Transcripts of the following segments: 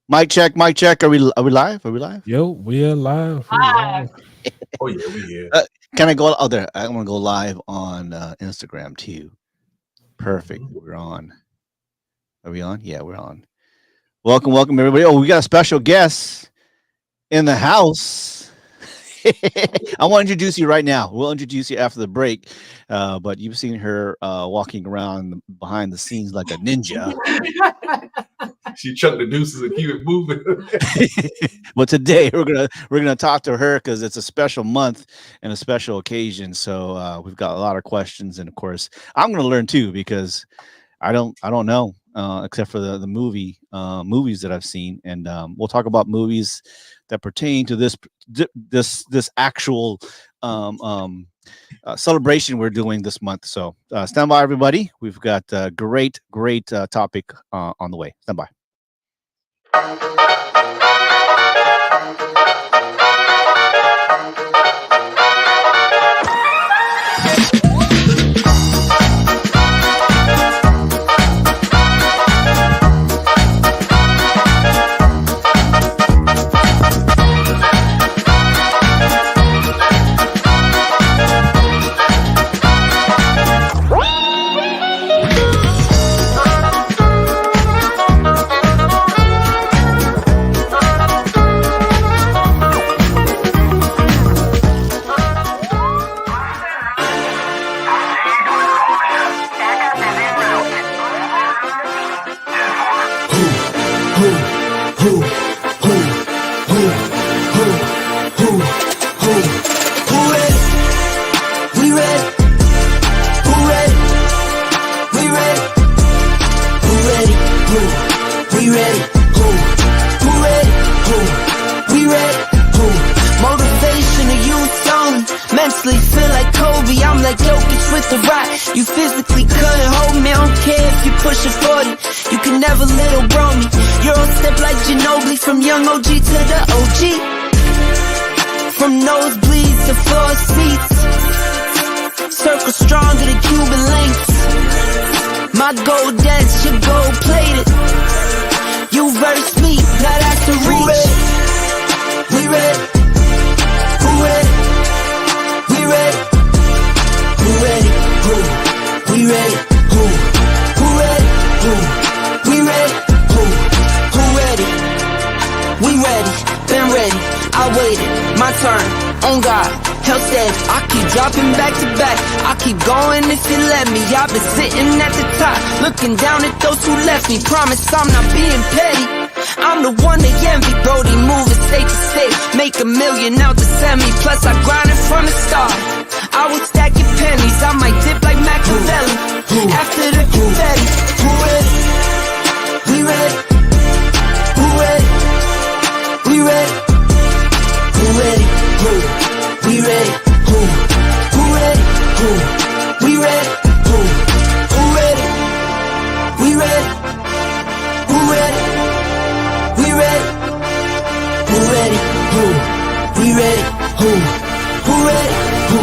Mic check, mic check. Are we live? Are we live? Yo, we're live. Oh yeah, we here. Can I go out there? I want to go live on Instagram too. Perfect. We're on. Are we on? Yeah, we're on. Welcome, welcome everybody. Oh, we got a special guest in the house. I want to introduce you right now. We'll introduce you after the break. But you've seen her walking around behind the scenes like a ninja. She chucked the deuces and keep it moving. But today we're gonna talk to her because it's a special month and a special occasion. So we've got a lot of questions, and of course, I'm gonna learn too because I don't know except for the movies that I've seen, and we'll talk about movies that pertain to this actual celebration we're doing this month. So stand by, everybody. We've got a great topic on the way. Stand by. You physically couldn't hold me, I don't care if you push a 40. You can never little bro me. Euro step like Ginobili, from young OG to the OG. From nosebleeds to floor seats, circle stronger than Cuban links. My gold dance, your gold plated. You verse me, now that's the reach. We ready? Who ready? We ready? Who ready? Who? We ready? Who? Who ready? Who? We ready? Who? Who ready? We ready. Been ready. I waited. My turn. On God. Hell said I keep dropping back to back. I keep going if you let me. I've been sitting at the top, looking down at those who left me. Promise I'm not being petty. I'm the one they envy. Brody moving state to state, make $1 million out the semi. Plus I grinded from the start. I was stacking pennies, I might dip like Machiavelli. After the confetti, who ready? We ready? Who ready? We ready? Who ready? Who? We ready? Who? Who ready? Who? We ready? Who? Who ready? We ready? Who ready? We ready? Who ready? Who? We ready? Who? Who ready? Who?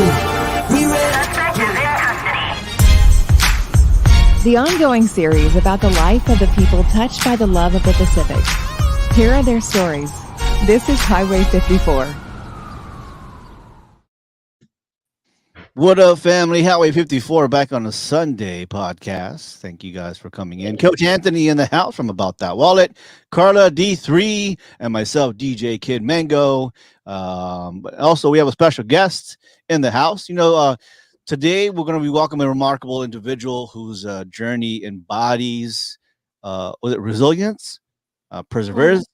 We ready? The ongoing series about the life of the people touched by the love of the Pacific. Here are their stories. This is Highway 54. What up, family? Highway 54 back on a Sunday podcast. Thank you guys for coming in. Coach Anthony in the house from About That Wallet, Carla D3, and myself, DJ Kid Mango. But also, we have a special guest in the house. Today we're going to be welcoming a remarkable individual whose journey embodies was it resilience, perseverance,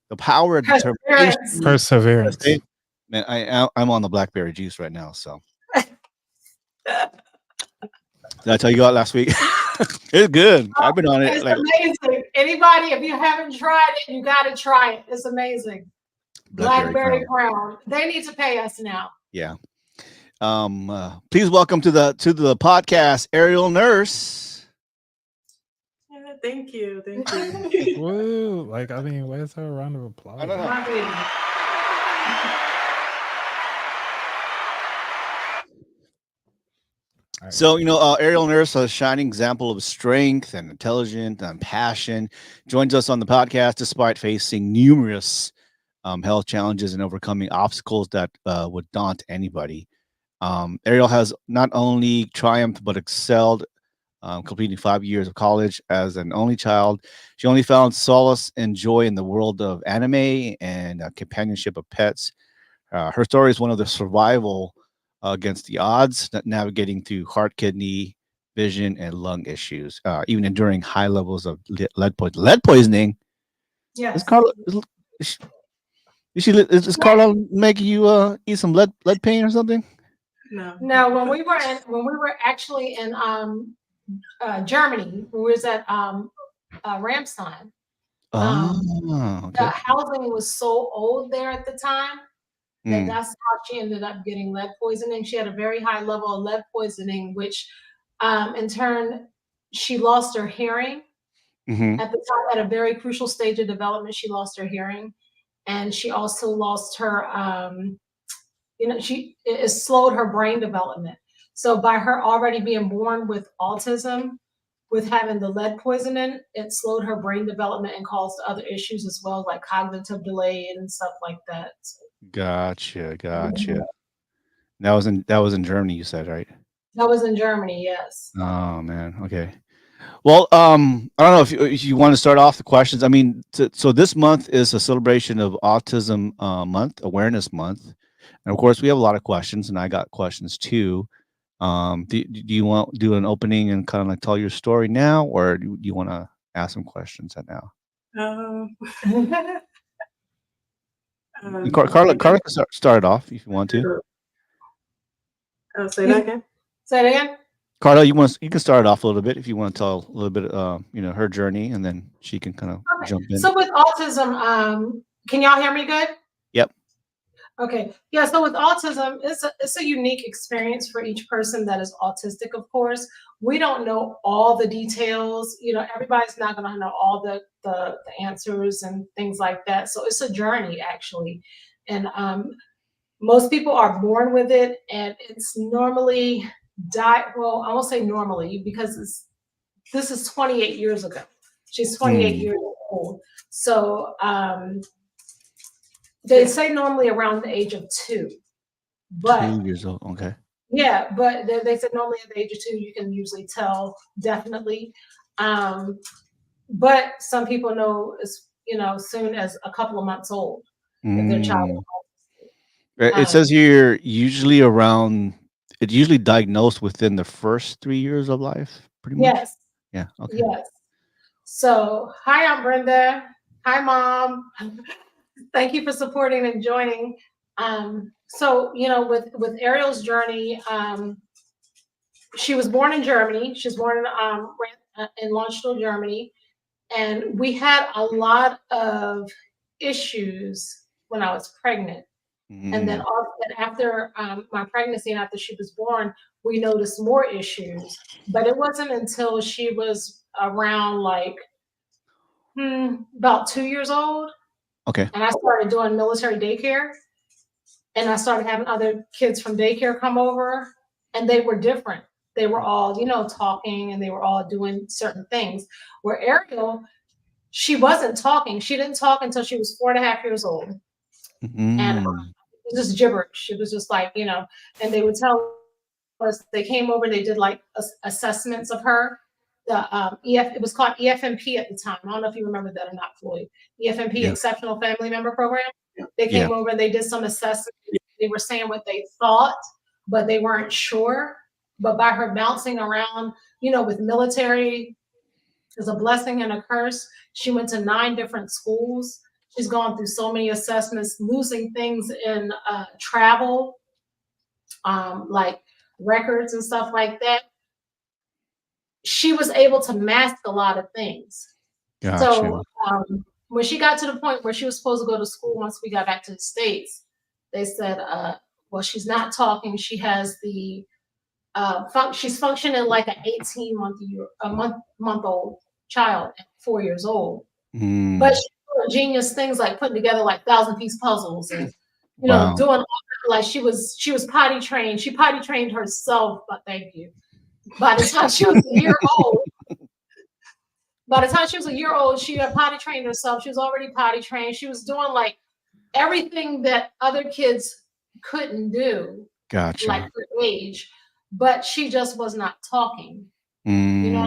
the power of determination, Perseverance. Man, I'm on the blackberry juice right now. So did I tell you about last week? It's good. I've been on it. It's amazing. Anybody, if you haven't tried it, you got to try it. It's amazing. Blackberry Crown. They need to pay us now. Yeah. Please welcome to the podcast, Aerial Nurse. Thank you. Thank you. Woo. Where's her round of applause? I don't know. So, Ariel Nurse, a shining example of strength and intelligence and passion, joins us on the podcast despite facing numerous health challenges and overcoming obstacles that would daunt anybody. Ariel has not only triumphed but excelled, completing 5 years of college as an only child. She only found solace and joy in the world of anime and companionship of pets. Her story is one of the survival against the odds, navigating through heart, kidney, vision, and lung issues, even enduring high levels of lead poisoning. Yes. Is Carla? Is Carla making you eat some lead paint or something? No. When we were actually in Germany, we was at Ramstein. Okay. The housing was so old there at the time that that's how she ended up getting lead poisoning. She had a very high level of lead poisoning, which in turn, she lost her hearing. At the time, at a very crucial stage of development, she lost her hearing. And she also lost her, it slowed her brain development. So by her already being born with autism, with having the lead poisoning, it slowed her brain development and caused other issues as well, like cognitive delay and stuff like that. Gotcha. That was in Germany, you said, right? That was in Germany, yes. Oh man. Okay. Well, I don't know if you want to start off the questions. I mean, so this month is a celebration of Autism Month, Awareness Month, and of course we have a lot of questions, and I got questions too. Do you want to do an opening and kind of like tell your story now, or do you want to ask some questions at now? Carla can start it off if you want to. Say that again. Say it again. Carla, you can start it off a little bit if you want to tell a little bit, her journey, and then she can kind of jump in. So with autism, can y'all hear me good? Yep. Okay. Yeah. So with autism, it's a unique experience for each person that is autistic. Of course, we don't know all the details. Everybody's not going to know all the answers and things like that. So it's a journey actually, and most people are born with it, and it's normally well, I won't say normally because this is 28 years ago. She's 28 years old. So they say normally around the age of 2. But 2 years old, okay. Yeah, but they said normally at the age of 2 you can usually tell definitely. But some people know as soon as a couple of months old if their child is autistic. It says here it's usually diagnosed within the first 3 years of life, pretty much. Yes. Yeah. Okay. Yes. So, hi, I'm Brenda. Hi, Mom. Thank you for supporting and joining. So, with Ariel's journey, she was born in Germany. She was born in Landstuhl, Germany, and we had a lot of issues when I was pregnant. And then after my pregnancy and after she was born, we noticed more issues. But it wasn't until she was around about 2 years old. Okay. And I started doing military daycare. And I started having other kids from daycare come over. And they were different. They were all, talking, and they were all doing certain things. Where Ariel, she wasn't talking. She didn't talk until she was 4.5 years old. And it was just gibberish. It was just and they would tell us, they came over, they did assessments of her. It was called EFMP at the time. I don't know if you remember that or not, Floyd. EFMP, Exceptional Family Member Program. They came over and they did some assessments. They were saying what they thought, but they weren't sure. But by her bouncing around, with military, is a blessing and a curse. She went to 9 different schools. She's gone through so many assessments, losing things in travel, like records and stuff like that. She was able to mask a lot of things. Gotcha. So when she got to the point where she was supposed to go to school once we got back to the States, they said, well, she's not talking. She has the she's functioning like an 18-month-old child at 4 years old. But she's doing genius things like putting together 1,000-piece puzzles and doing all that. She was potty trained. She potty trained herself, but thank you. by the time she was a year old, she had potty trained herself. She was already potty trained. She was doing like everything that other kids couldn't do, Gotcha. like her age, but she just was not talking. You know,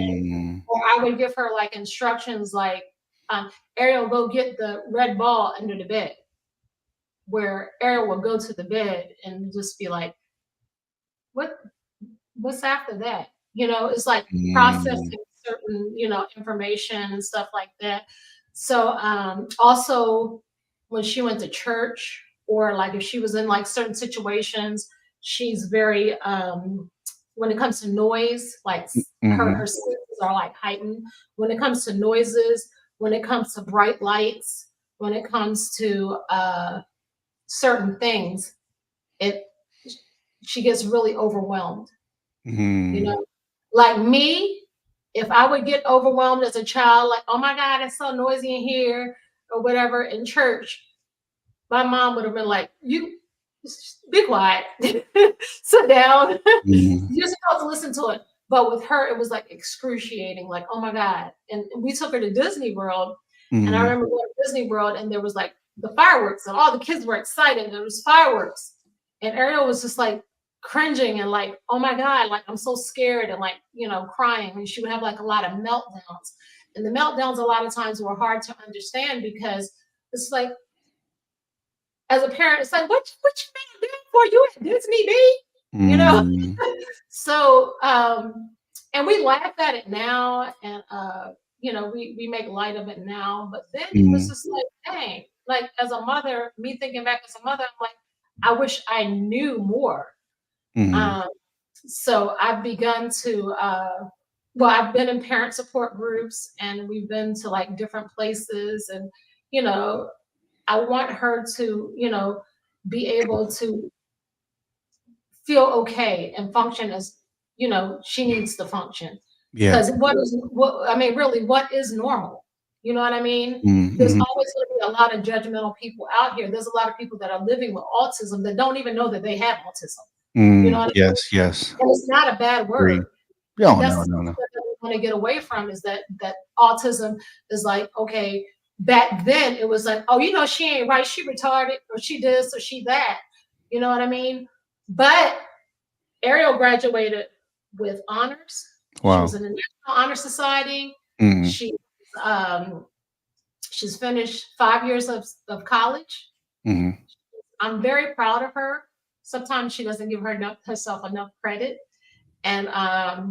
or I would give her like instructions like, Ariel, go get the red ball under the bed, where Ariel will go to the bed and just be like, what's after that? You know, it's like processing certain, you know, information and stuff like that. So also when she went to church, or like if she was in like certain situations, she's very when it comes to noise, like her senses are like heightened. When it comes to noises, when it comes to bright lights, when it comes to certain things, she gets really overwhelmed. You know, like me, if I would get overwhelmed as a child, like, oh my God, it's so noisy in here, or whatever, in church, my mom would have been like, you be quiet, sit down. You're supposed to listen to it. But with her, it was like excruciating, like, oh my God. And we took her to Disney World. And I remember going to Disney World, and there was like the fireworks, and all the kids were excited. There was fireworks. And Ariel was just like cringing and like, oh my God, like I'm so scared, and like, you know, crying. And she would have like a lot of meltdowns. And the meltdowns a lot of times were hard to understand, because it's like, as a parent, it's like, what you been doing for? You at Disney, B? You know? So, and we laugh at it now, and you know, we make light of it now, but then it was just like, dang, like as a mother, me thinking back as a mother, I'm like, I wish I knew more. So I've begun to, well, I've been in parent support groups, and we've been to like different places, and, you know, I want her to, you know, be able to feel okay and function as, you know, she needs to function. Because what is normal? You know what I mean? There's always going to be a lot of judgmental people out here. There's a lot of people that are living with autism that don't even know that they have autism. You know what I mean? Yes. And it's not a bad word. No. That's something that we want to get away from, is that autism is like, okay, back then it was like, oh, you know, she ain't right, she retarded, or she this, or she that. You know what I mean? But Ariel graduated with honors. Wow. She was in the National Honor Society. She's finished 5 years of college. I'm very proud of her. Sometimes she doesn't give herself enough credit. And a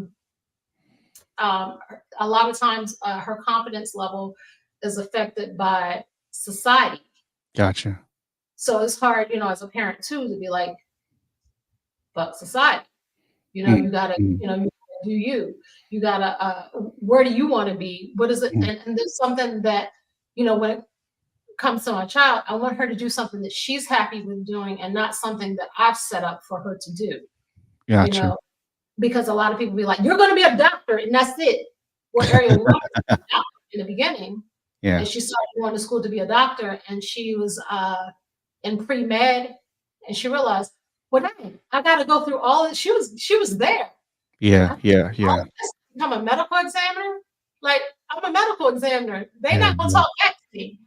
lot of times her confidence level is affected by society. Gotcha. So it's hard, you know, as a parent too, to be like, fuck society. You know, you gotta, you know, you gotta, where do you want to be? What is it? And there's something that, you know, when it comes to my child, I want her to do something that she's happy with doing, and not something that I've set up for her to do. Gotcha. You know, because a lot of people be like, you're going to be a doctor, and that's it. Well, Ariel wanted to be a doctor in the beginning. Yeah. And she started going to school to be a doctor, and she was in pre-med, and she realized, well, dang, I got to go through all this. She was there. Yeah. I'm a medical examiner. Like, I'm a medical examiner. They're not going to talk back to me,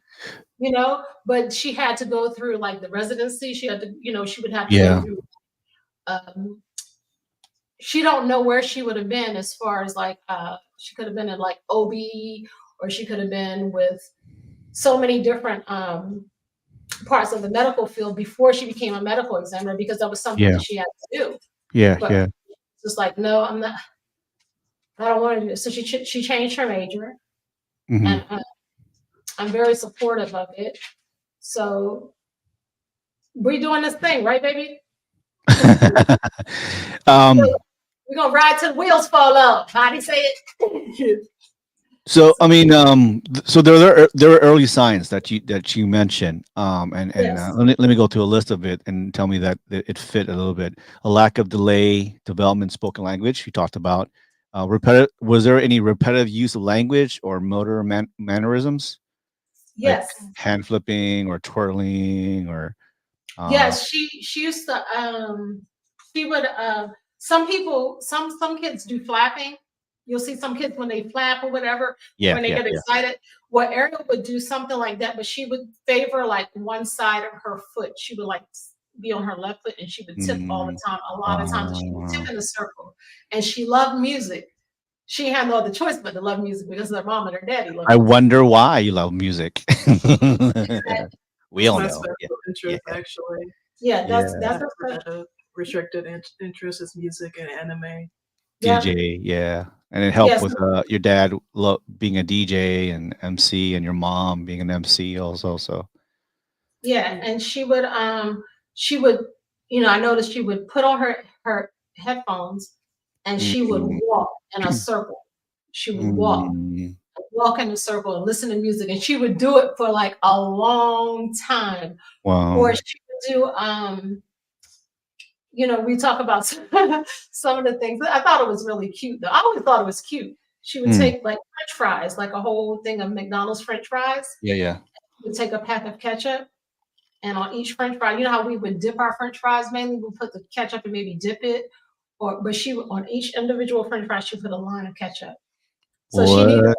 you know, but she had to go through like the residency. She had to, you know, she would have to go through, she don't know where she would have been as far as like, she could have been in like OB, or she could have been with so many different parts of the medical field before she became a medical examiner, because that was something that she had to do. But just like, no, I'm not, I don't want to do this. So she changed her major, and I'm very supportive of it. So we're doing this thing, right, baby? We're gonna ride till the wheels fall off. How do you say it? So I mean, so there are early signs that you mentioned, and yes. Let me go through a list of it and tell me that it fit a little bit. A lack of delay development spoken language you talked about. Was there any repetitive use of language or motor mannerisms? Yes. Like hand flipping or twirling or. Yes, she used to. She would some people, some kids do flapping. You'll see some kids when they flap or whatever, Yeah, when they yeah, get yeah. excited. Well, Ariel would do something like that, but she would favor like one side of her foot. She would like be on her left foot and she would tip all the time. A lot of times she would tip in a circle. And she loved music. She had no other choice but to love music because her mom and her daddy loved I music. wonder why you love music. We all My know. special Yeah. interest, actually. Yeah, that's Yeah. that's I her had special. a restricted interest is music and anime. Yeah. DJ, yeah. And it helped Yes. with your dad being a DJ and MC, and your mom being an MC also. So Yeah, and she would, you know, I noticed she would put on her headphones and she would Mm. walk in a circle. She would Mm. walk in a circle and listen to music, and she would do it for like a long time. Wow. Or she would do, you know, we talk about some of the things. I thought it was really cute though. I always thought it was cute. She would take like French fries, like a whole thing of McDonald's French fries. Yeah, yeah. She would take a pack of ketchup. And on each French fry, you know how we would dip our French fries mainly? We put the ketchup and maybe dip it. But she would, on each individual French fry, she put a line of ketchup. So she needed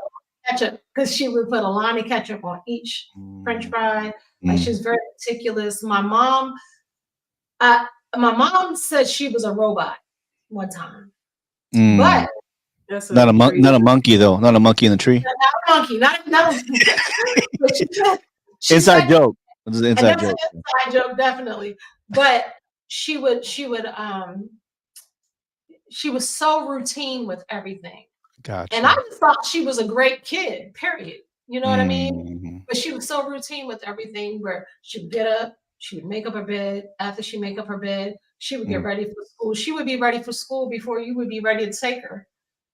ketchup because she would put a line of ketchup on each French fry. Like she's very meticulous. My mom said she was a robot one time, but That's not a monkey though. Not a monkey in the tree. not a monkey, not a but she Inside said, joke. This is an inside that's joke. an inside joke, definitely. But she was so routine with everything. Gotcha. And I just thought she was a great kid, period. You know what I mean? Mhm. But she was so routine with everything where she would get up, she would make up her bed. After she make up her bed, she would get ready for school. She would be ready for school before you would be ready to take her.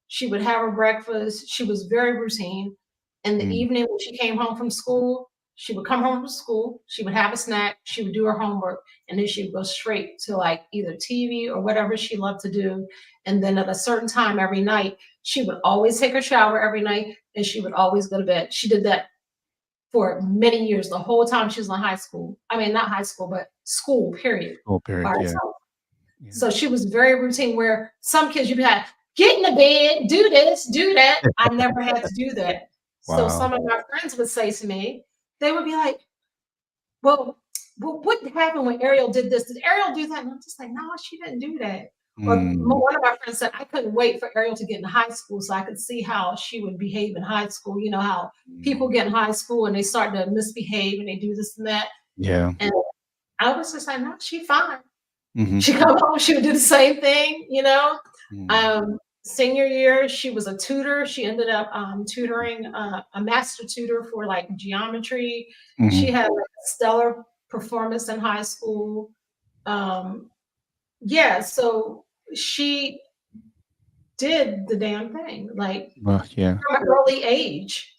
She would have her breakfast. She was very routine. In the evening when she came home from school, she would come home from school, she would have a snack, she would do her homework, and then she would go straight to like either TV or whatever she loved to do. And then at a certain time every night, she would always take a shower every night and she would always go to bed. She did that for many years, the whole time she was in high school. I mean, not high school, but school, period. Oh, period. by Yeah. herself. So she was very routine where some kids you'd be like, get in the bed, do this, do that. I never had to do that. So Wow. some of my friends would say to me, they would be like, well, what happened when Ariel did this? Did Ariel do that? And I'm just like, no, she didn't do that. Or one of my friends said, I couldn't wait for Ariel to get in high school so I could see how she would behave in high school. You know how people get in high school and they start to misbehave and they do this and that. Yeah. And I was just like, no, she's fine. Mhm. She come home, she would do the same thing, you know. Mm. Senior year, she was a tutor. She ended up tutoring a master tutor for like geometry. She had like a stellar performance in high school. Yeah, so she did the damn thing, like Well, yeah. from an early age.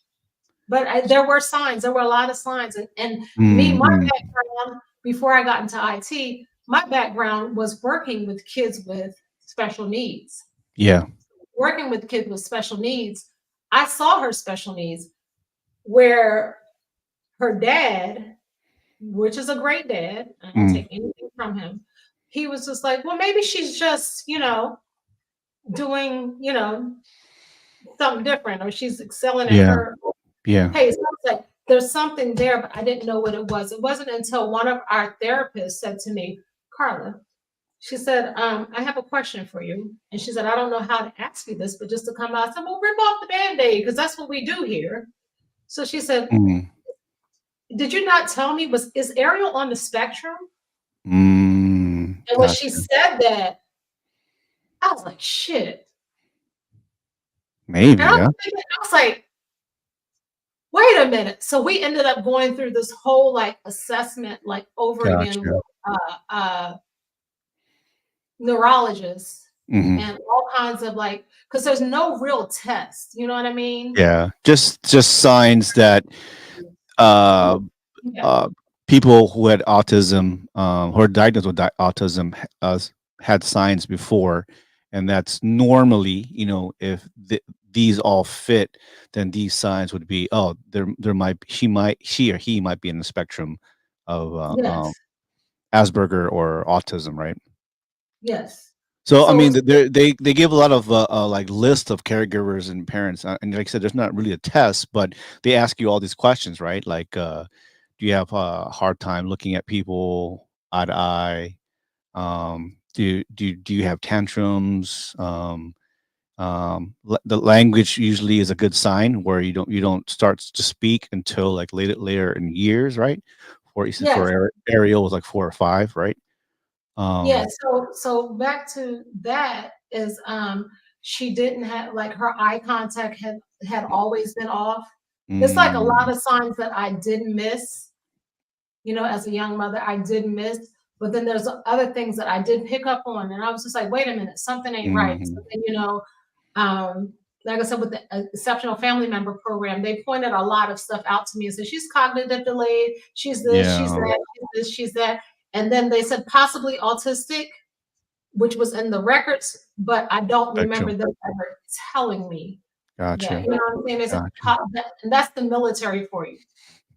But there were signs. There were a lot of signs, and me, my background before I got into IT, my background was working with kids with special needs. Yeah. Working with kids with special needs, I saw her special needs where her dad, which is a great dad, I don't take anything from him. He was just like, well, maybe she's just, you know, doing, you know, something different, or she's excelling at her pace. I was like, there's something there, but I didn't know what it was. It wasn't until one of our therapists said to me, Carla, she said, I have a question for you. And she said, I don't know how to ask you this, but just to come out, I said, well, rip off the Band-Aid, because that's what we do here. So she said, did you not tell me, is Ariel on the spectrum? And when she said that, I was like, shit. Maybe, I was like, wait a minute. So we ended up going through this whole like assessment, like over again with neurologists and all kinds of like, because there's no real test, you know what I mean? Yeah, just signs that people who had autism, who are diagnosed with autism, had signs before, and that's normally, you know, if these all fit, then these signs would be, oh, there might she or he might be in the spectrum of Asperger or autism, right? Yes. So I So mean, it's they give a lot of like list of caregivers and parents, and like I said, there's not really a test, but they ask you all these questions, right? Like, do you have a hard time looking at people eye to eye? Do you have tantrums? The language usually is a good sign where you don't start to speak until like later in years, right? For instance, yes. for Ariel was like 4 or 5, right? Yeah, Um, so back to that is she didn't have like her eye contact had always been off. It's like a lot mm, of signs that I did miss, as a young mother, I did miss, but then there's other things that I did pick up on, and I was just like, wait a minute, something ain't right. So mhm. then, um, like I said, with the Exceptional Family Member Program, they pointed a lot of stuff out to me and said, she's cognitive delayed, she's this, she's Yeah, that, she's this, she's that. And then they said possibly autistic, which was in the records, but I don't remember spectrum. them ever telling me that. Gotcha. You know what I'm saying? They said, Gotcha. and that's the military for you.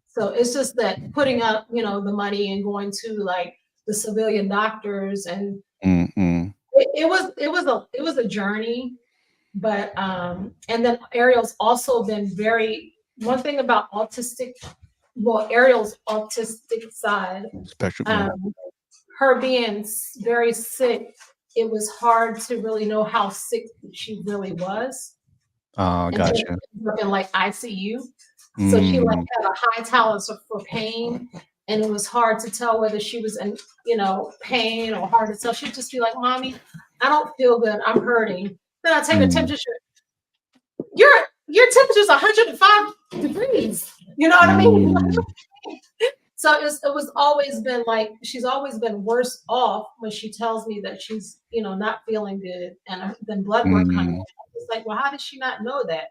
So it's just that putting up, the money and going to like the civilian doctors, and Mm-mm. it was a journey. But and then Ariel's also been one thing about Ariel's autistic side, Spectrum, yeah. um, her being very sick, it was hard to really know how sick she really was until she Gotcha. ended up in like ICU. So she like Mm, had a high tolerance for pain, and it was hard to tell whether she was in, pain, or hard to tell. She'd just be like, "Mommy, I don't feel good. I'm hurting." Then I take her mm, temperature. Your temperature's 105 degrees. You know what I mean? mm, So it was always been like she's always been worse off when she tells me that she's not feeling good, and then blood work comes. mm, It's like, well, how does she not know that?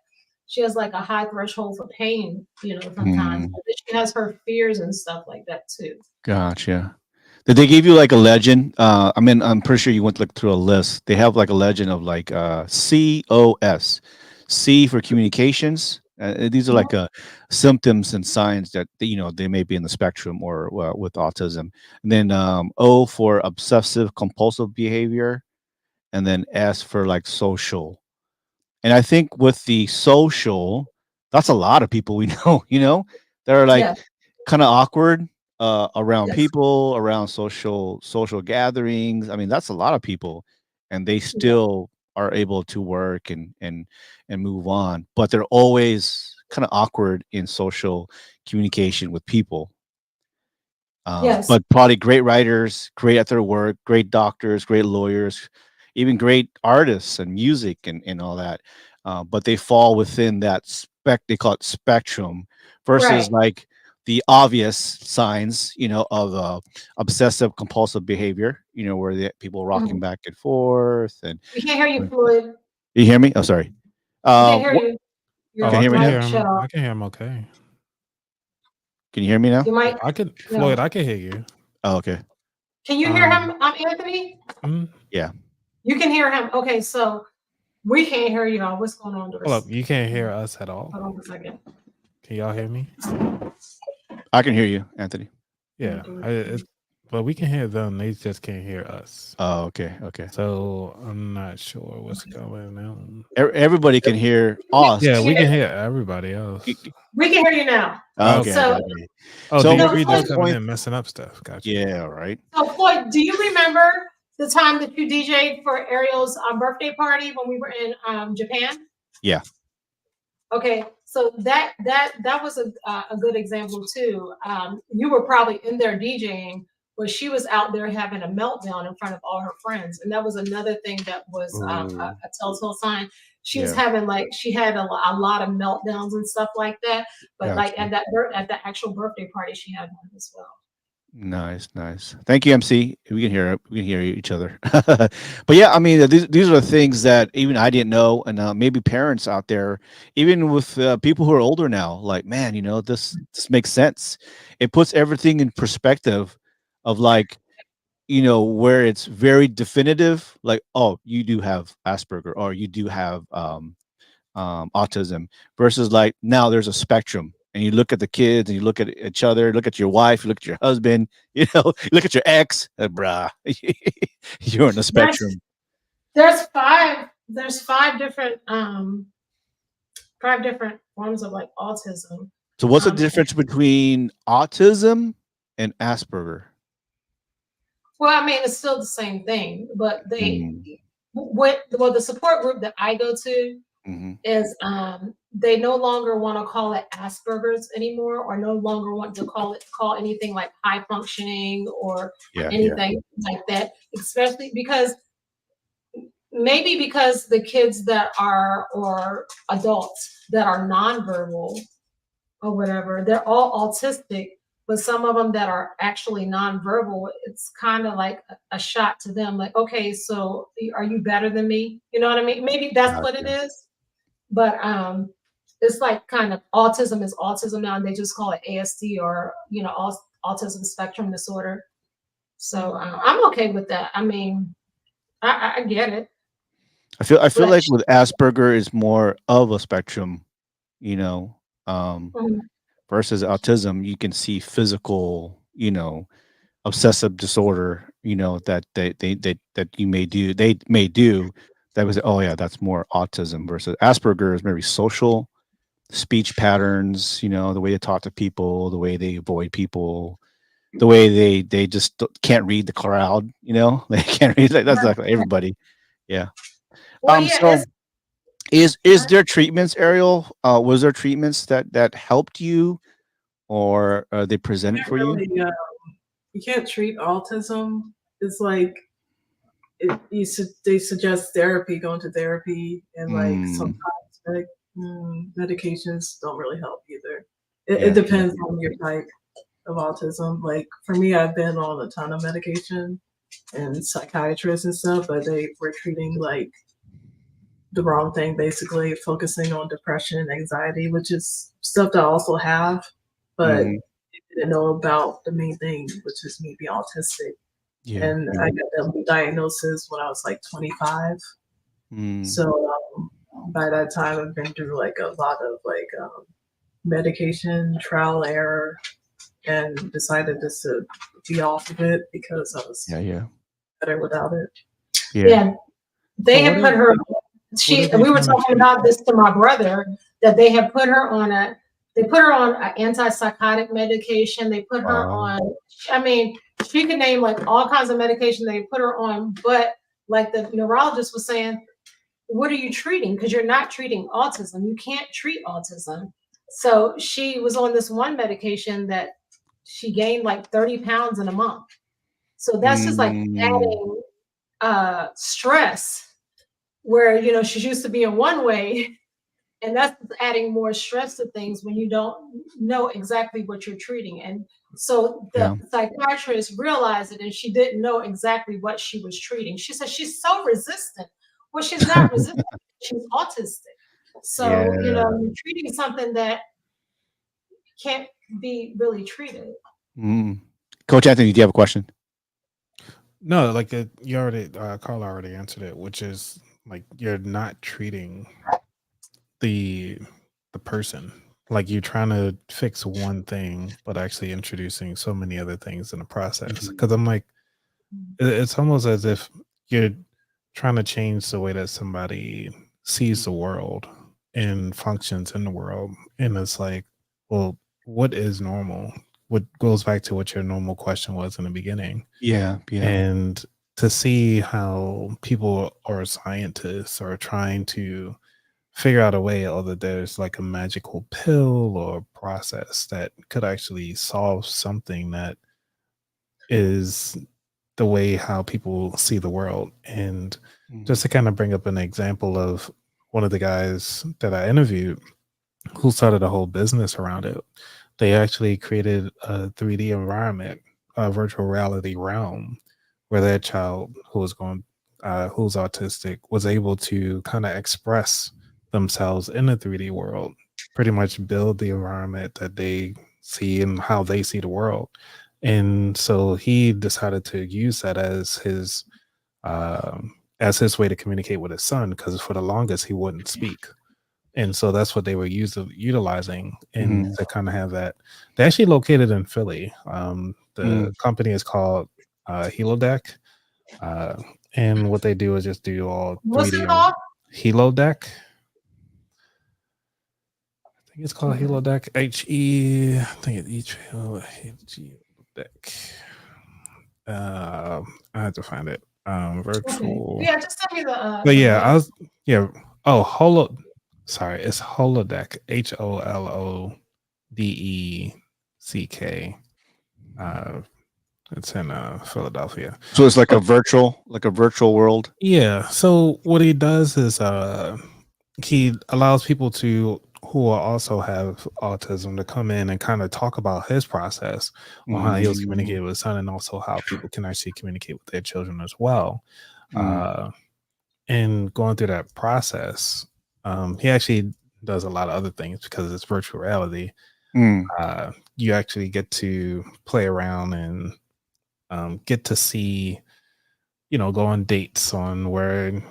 She has like a high threshold for pain, sometimes. mm. But then she has her fears and stuff like that too. Gotcha. Did they give you like a legend? I mean, I'm pretty sure you went look through a list. They have like a legend of like COS, C for communications. These are like symptoms and signs that they may be in the spectrum or with autism. And then O for obsessive compulsive behavior, and then S for like social. And I think with the social, that's a lot of people we know, that are like Yeah. kind of awkward around Yes. people, around social gatherings. I mean, that's a lot of people, and they Yeah. still are able to work and move on, but they're always kind of awkward in social communication with people. Yes. But probably great writers, great at their work, great doctors, great lawyers, even great artists and music and all that. But they fall within that they call it spectrum versus Right. like the obvious signs, of obsessive compulsive behavior, where people rocking Mhm. back and forth. And We can't hear you, Floyd. you hear me? Oh, sorry. We can't hear What, you. Oh, Your can you I hear me can now? hear mic him. shut off. I can hear him okay. Can you hear me now? Your mic. I can, No. Floyd, I can hear you. Oh, okay. Can you hear him, Anthony? Mm, Yeah. You can hear him. Okay, so we can't hear y'all. What's going on, hold Doris? up. You can't hear us at all. Hold on a second. Can y'all hear me? I can hear you, Anthony. Yeah. But we can hear them. They just can't hear us. Oh, okay. Okay. So I'm not sure what's going on. Everybody can hear us. Yeah, we can hear everybody else. We can hear you now. Okay. So- Okay. Oh, So D3 what's just the coming point- in messing up stuff. Gotcha. Yeah, right. So Floyd, do you remember the time that you DJ'd for Ariel's birthday party when we were in Japan? Yeah. Okay, so that was a good example too. You were probably in there DJing, but she was out there having a meltdown in front of all her friends, and that was another thing that was a telltale sign. She was Yeah. having she had a lot of meltdowns and stuff like that. But like Gotcha. at the actual birthday party, she had one as well. Nice. Thank you, MC. We can hear each other. But yeah, I mean, these are the things that even I didn't know, and maybe parents out there, even with people who are older now, like, man, this makes sense. It puts everything in perspective of like, where it's very definitive, like, oh, you do have Asperger, or you do have autism, versus like now there's a spectrum. And you look at the kids, and you look at each other, look at your wife, you look at your husband, you look at your ex, bruh, you're in the spectrum. There's five different forms of like autism. So what's the difference between autism and Asperger? Well, I mean, it's still the same thing, but Mm. the support group that I go to is they no longer want to call it Asperger's anymore, or no longer want to call anything like high functioning or anything like that, especially because the kids that are, or adults that are nonverbal or whatever, they're all autistic, but some of them that are actually nonverbal, it's kind of like a shot to them, like, okay, so are you better than me? You know what I mean? Maybe that's what it is. But it's like kind of autism is autism now, and they just call it ASD, or autism spectrum disorder. So I'm okay with that. I mean, I get it. I feel like with Asperger is more of a spectrum, versus autism. You can see physical, obsessive disorder, that that you may do. They may do that was, oh yeah, that's more autism, versus Asperger is maybe social, speech patterns, the way they talk to people, the way they avoid people, the way they just can't read the crowd, they can't read. That's like everybody. Yeah. Well, So is there treatments, Ariel? Was there treatments that helped you, or they presented for you? You can't treat autism. It's like they suggest therapy, going to therapy, and like sometimes medications don't really help either. It depends on your type of autism. Like for me, I've been on a ton of medication and psychiatrists and stuff, but they were treating like the wrong thing, basically focusing on depression and anxiety, which is stuff that I also have, but they didn't know about the main thing, which is me being autistic. And I got that diagnosis when I was like 25. So by that time, I've been through like a lot of like medication, trial error, and decided just to be off of it because I was better without it. Yeah. They have put her. We were talking about this to my brother, that they have put her on an antipsychotic medication. They put her on, I mean, she could name like all kinds of medication they put her on, but like the neurologist was saying, what are you treating? Because you're not treating autism. You can't treat autism. So she was on this one medication that she gained like 30 pounds in a month. So that's just like adding stress, where she's used to being one way, and that's adding more stress to things when you don't know exactly what you're treating. And so the psychiatrist realized it, and she didn't know exactly what she was treating. She said she's so resistant. Well, she's not resistant. She's autistic. So you're treating something that can't be really treated. Coach Anthony, do you have a question? No, like you already, Carla already answered it, which is like you're not treating the person. Like you're trying to fix one thing, but actually introducing so many other things in the process. Because I'm like, it's almost as if you're trying to change the way that somebody sees the world and functions in the world. And it's like, well, what is normal? What goes back to what your normal question was in the beginning. Yeah. And to see how people or scientists are trying to figure out a way, or that there's like a magical pill or process that could actually solve something that is the way how people see the world. And just to kind of bring up an example of one of the guys that I interviewed who started a whole business around it. They actually created a 3D environment, a virtual reality realm, where their child who's autistic was able to kind of express themselves in the 3D world, pretty much build the environment that they see and how they see the world. And so he decided to use that as his way to communicate with his son, because for the longest he wouldn't speak. And so that's what they were utilizing, and to kind of have that. They actually located in Philly. The company is called Helodeck, And what they do is just do all What's 3D it called? Holodeck. I think it's called Holodeck. I think it's each deck. I have to find it. Virtual. Okay. Yeah, just tell me the. But yeah, I was Oh, sorry, it's Holodeck. HOLODECK. It's in Philadelphia. So it's like a virtual world. Yeah. So what he does is he allows people who also have autism to come in and kind of talk about his process on how he was communicating with his son, and also how people can actually communicate with their children as well. And going through that process, he actually does a lot of other things because it's virtual reality. You actually get to play around and get to see, go on dates on where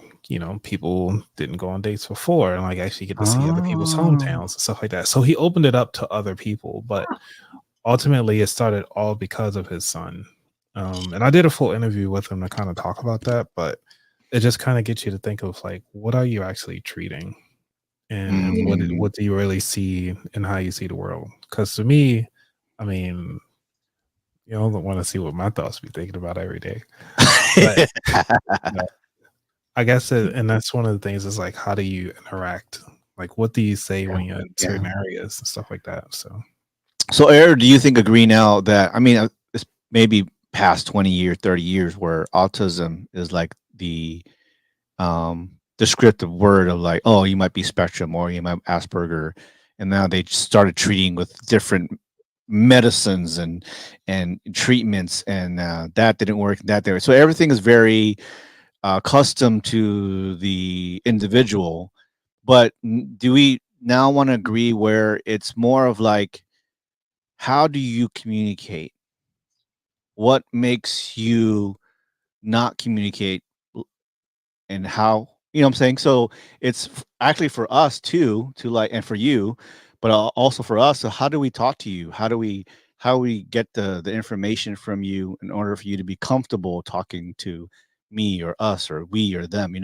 people didn't go on dates before, and like actually get to see other people's hometowns and stuff like that. So he opened it up to other people, but ultimately it started all because of his son. And I did a full interview with him to kind of talk about that, but it just kind of gets you to think of like, what are you actually treating, and what do you really see in how you see the world? Because to me, I mean, you don't want to see what my thoughts be thinking about every day. But, I guess, and that's one of the things is like, how do you interact? Like, what do you say when you're in certain areas and stuff like that? So, Eric, do you agree now that, I mean, it's maybe past 20 years, 30 years, where autism is like the descriptive word of like, oh, you might be spectrum or you might have Asperger, and now they started treating with different medicines and treatments, and that didn't work, that there. So everything is very custom to the individual. But do we now want to agree where it's more of like, how do you communicate? What makes you not communicate, and how, you know what I'm saying? So it's actually for us too, to like, and for you, but also for us. So how do we talk to you? How do we get the information from you in order for you to be comfortable talking to me or us or we or them,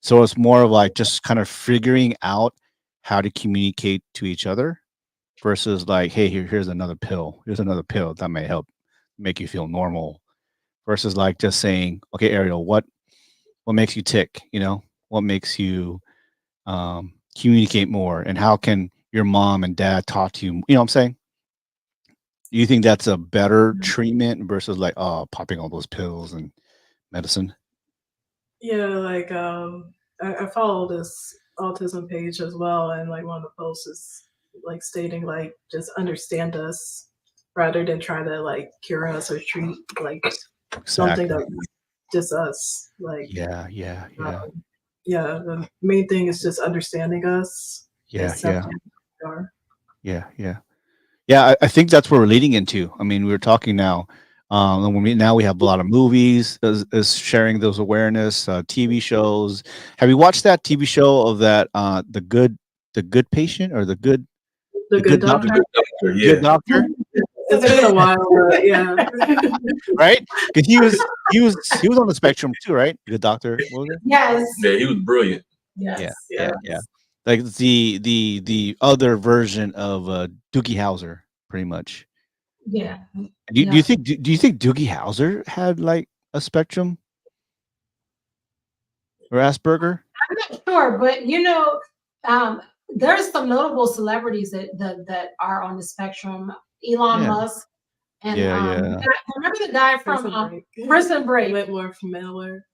So it's more of like just kind of figuring out how to communicate to each other versus like, hey, here's another pill. Here's another pill that may help make you feel normal, versus like just saying, okay, Ariel, what makes you tick? What makes you communicate more, and how can your mom and dad talk to you? You know what I'm saying? Do you think that's a better treatment versus like, popping all those pills and medicine? Yeah, like I follow this autism page as well, and like one of the posts is like stating like, just understand us rather than try to like cure us or treat like something that's just us. Like Yeah. The main thing is just understanding us. Accepting who we are. Yeah, I think that's where we're leading into. I mean, we're talking now. And now we have a lot of movies is sharing those awareness, TV shows. Have you watched that TV show of that the good patient, or the good Doctor? Yeah. Good doctor? It's been a while, but yeah. Right? Because he was on the spectrum too, right? Good doctor. What was it? Yes. Yeah, he was brilliant. Yes. Yeah. Like the other version of Doogie Howser, pretty much. Yeah. Do you think Doogie Howser had like a spectrum or Asperger? I'm not sure, but there's some notable celebrities that are on the spectrum. Elon Musk, and remember the guy from Prison Break? Whitworth Miller.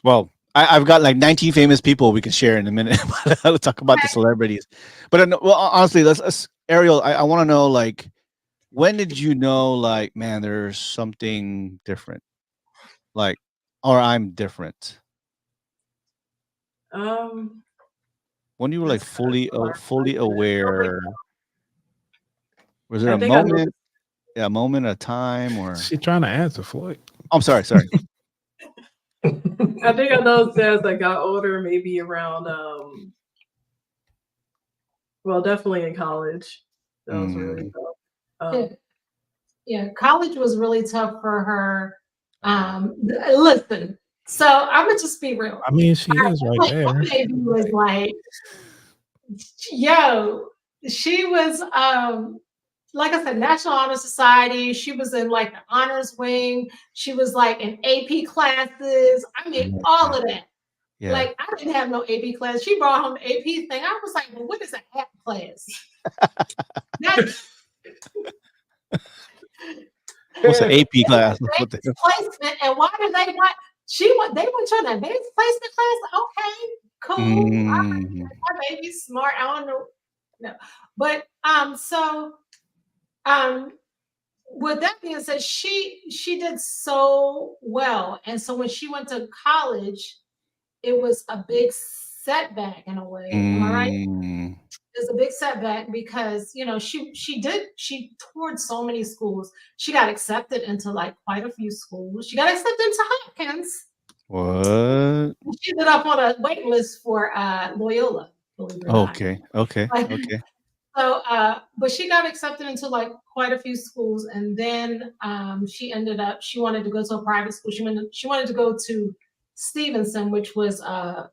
Well, I've got like 19 famous people we can share in a minute. I'll talk about the celebrities. But honestly, let's Ariel, I want to know, like, when did you know, like, man, there's something different, like, or I'm different? When you were like fully aware, was there a moment? Yeah, a moment, a time, or she's trying to answer Floyd. I'm sorry. I think I noticed as I got older, maybe around well, definitely in college. That was really tough. Yeah, college was really tough for her. Listen, so I'm gonna just be real. I mean, she is right My there. baby was like, yo, she was like I said, National Honor Society. She was in like the honors wing. She was like in AP classes. I mean, all of that. Yeah. Like I didn't have no AP class. She brought home the AP thing. I was like, well, what is an app class? What's an AP class? What the hell? Placement, and why did they not? They went to an advanced placement class. Okay, cool. My baby's smart. I don't know. No. But with that being said, she did so well. And so when she went to college, it was a big setback in a way. Am I right? It's a big setback because she toured so many schools. She got accepted into like quite a few schools. She got accepted into Hopkins. What? She ended up on a wait list for Loyola. Okay. So, but she got accepted into like quite a few schools, and then she wanted to go to a private school. She wanted to go to Stevenson, which is a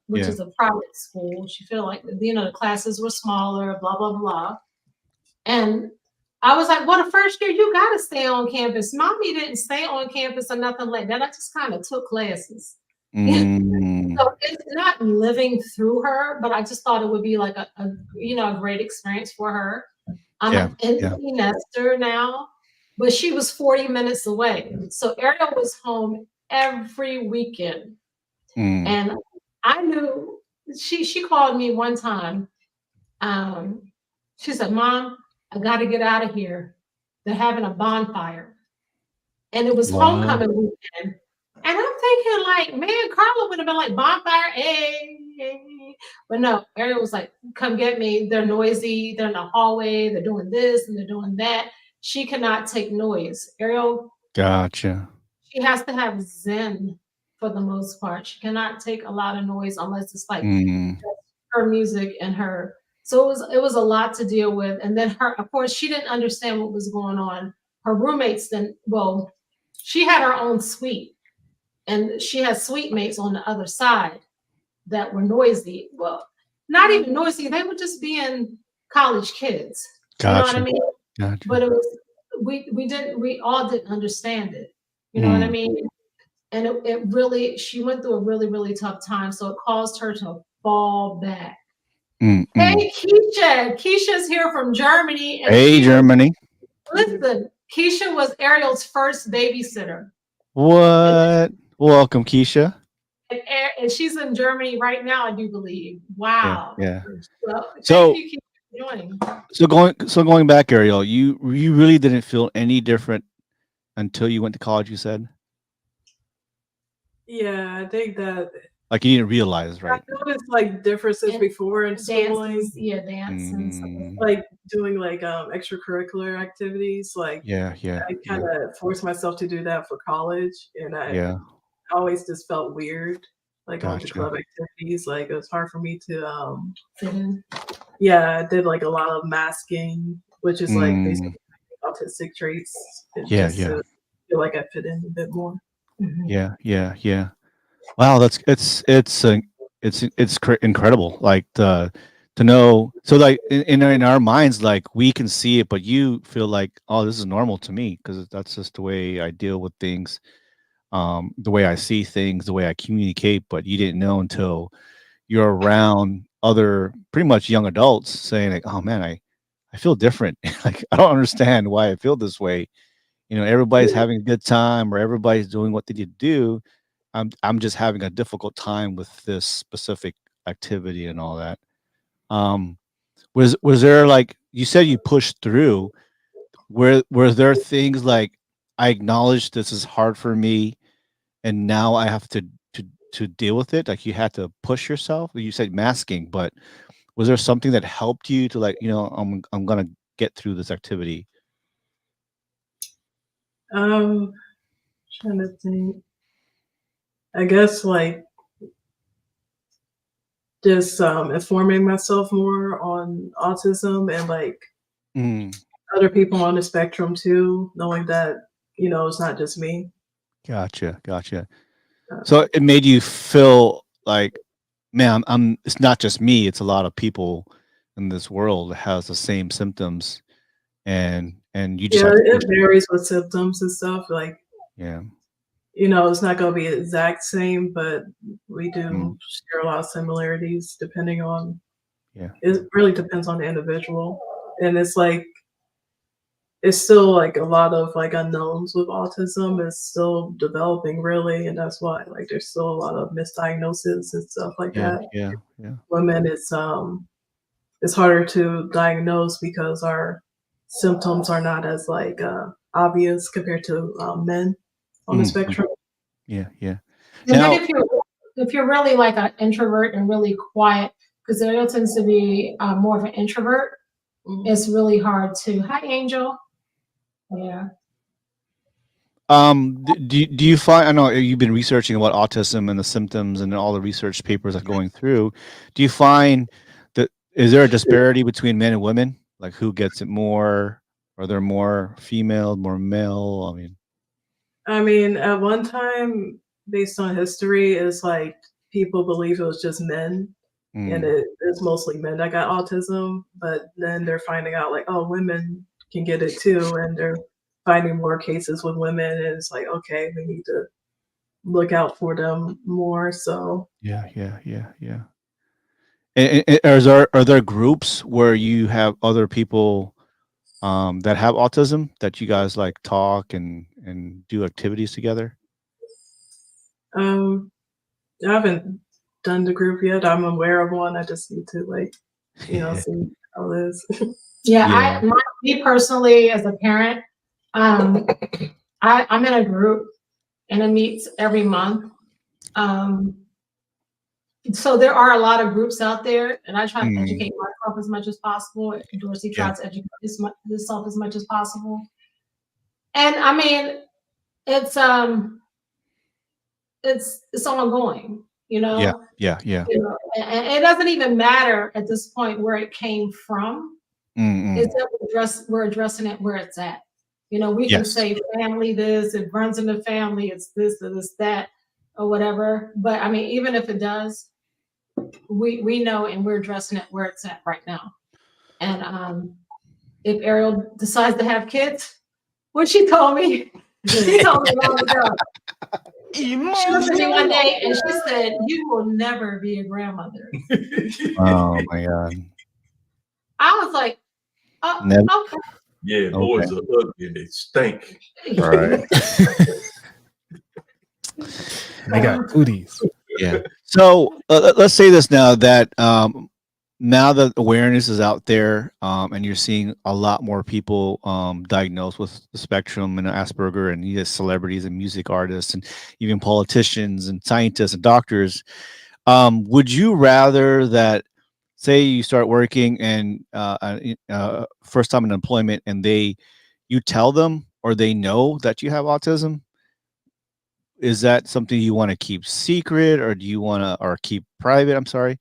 private school. She felt like the classes were smaller, blah blah blah. And I was like, well, the first year you got to stay on campus. Mommy didn't stay on campus or nothing like that. I just kind of took classes. So it's not living through her, but I just thought it would be like a great experience for her. I'm an empty nester now, but she was 40 minutes away. So Ariel was home every weekend. And I knew she called me one time. She said, Mom, I got to get out of here. They're having a bonfire. And it was homecoming weekend. And I'm thinking like, man, Carla would have been like, bonfire, hey. But no, Ariel was like, come get me. They're noisy. They're in the hallway. They're doing this and they're doing that. She cannot take noise. Ariel. Gotcha. She has to have Zen for the most part. She cannot take a lot of noise unless it's like her music and her. So it was a lot to deal with. And then of course, she didn't understand what was going on. Her roommates she had her own suite. And she had suite mates on the other side that were noisy. Well, not even noisy. They were just being college kids. Gotcha. You know what I mean? Gotcha. But it was we all didn't understand it. You know what I mean? And she went through a really, really tough time. So it caused her to fall back. Hey, Keisha. Keisha's here from Germany. Hey, Germany. Listen, Keisha was Ariel's first babysitter. What? Welcome, Keisha. And she's in Germany right now, I do believe. Wow. Yeah. So thank you, Keisha, for joining. So going back, Ariel, you really didn't feel any different until you went to college, you said? Yeah, I think that. Like you didn't realize, right? I noticed like differences before in schooling. Dance and stuff. Like doing like extracurricular activities. Like I kind of forced myself to do that for college, and I always just felt weird. Like going to club activities, like it was hard for me to I did like a lot of masking, which is like basically autistic traits. To feel like I fit in a bit more. Yeah. Wow, it's incredible. Like to know. So like in our minds, like we can see it, but you feel like, oh, this is normal to me because that's just the way I deal with things, the way I see things, the way I communicate. But you didn't know until you're around other pretty much young adults saying like, oh man, I feel different. Like I don't understand why I feel this way. Everybody's having a good time or everybody's doing what they need to do. I'm just having a difficult time with this specific activity and all that. Was there, like you said, you pushed through? Were there things like I acknowledge this is hard for me, and now I have to deal with it? Like you had to push yourself. You said masking, but was there something that helped you to like I'm gonna get through this activity? Trying to think. I guess like just informing myself more on autism and like other people on the spectrum too, knowing that it's not just me. Gotcha. Uh, So it made you feel like, man, I'm. It's not just me. It's a lot of people in this world that has the same symptoms, and you just yeah, have to it push. varies with symptoms and stuff. Like, Yeah. it's not going to be the exact same, but we do Mm, share a lot of similarities depending on, yeah. it really depends on the individual. And it's like, it's still like a lot of like unknowns with autism. It's still developing really. And that's why like there's still a lot of misdiagnoses and stuff like Yeah. that. Yeah. Yeah. Women, it's harder to diagnose because our symptoms are not as like obvious compared to men on the Mhm. spectrum. Yeah. Yeah. And then Now, if you're really like an introvert and really quiet, because Ariel tends to be more of an introvert, it's really hard to. Hi, Angel. Yeah. do you find? I know you've been researching about autism and the symptoms and all the research papers that are going through. Do you find that is there a disparity between men and women? Like who gets it more? Are there more female, more male? I mean, at one time, based on history, it's like people believe it was just men, and Mm, it's mostly men that got autism. But then they're finding out like, oh, women can get it too, and they're finding more cases with women, and it's like, okay, we need to look out for them more. So yeah. And are there groups where you have other people that have autism that you guys like talk and do activities together? um, I haven't done the group yet. I'm aware of one. I just need to like, see how it is. Yeah, Yeah. me personally, as a parent, I'm in a group and it meets every month. So there are a lot of groups out there, and I try to Mm, educate myself as much as possible. Dorsey yeah. tries to educate himself as much as possible. And I mean, it's it's ongoing, you Yeah. know. Yeah. And it doesn't even matter at this point where it came from. It's Mm-mm. that we're addressing it where it's at. We can Yes. say family this, it runs in the family, it's this or this, that, or whatever. But I mean, even if it does, we know and we're addressing it where it's at right now. And if Ariel decides to have kids, what she told me long ago. She looked at me one day and she said, "You will never be a grandmother." Oh my God. I was like, "Oh, Never. okay." Yeah, Okay. boys are ugly and they stink. Right. They got cooties. Yeah. So let's say this now that now that awareness is out there and you're seeing a lot more people diagnosed with the spectrum and Asperger, and you have celebrities and music artists and even politicians and scientists and doctors, would you rather that, say you start working and first time in employment and you tell them or they know that you have autism? Is that something you want to keep secret, or do you want to, or keep private? I'm sorry.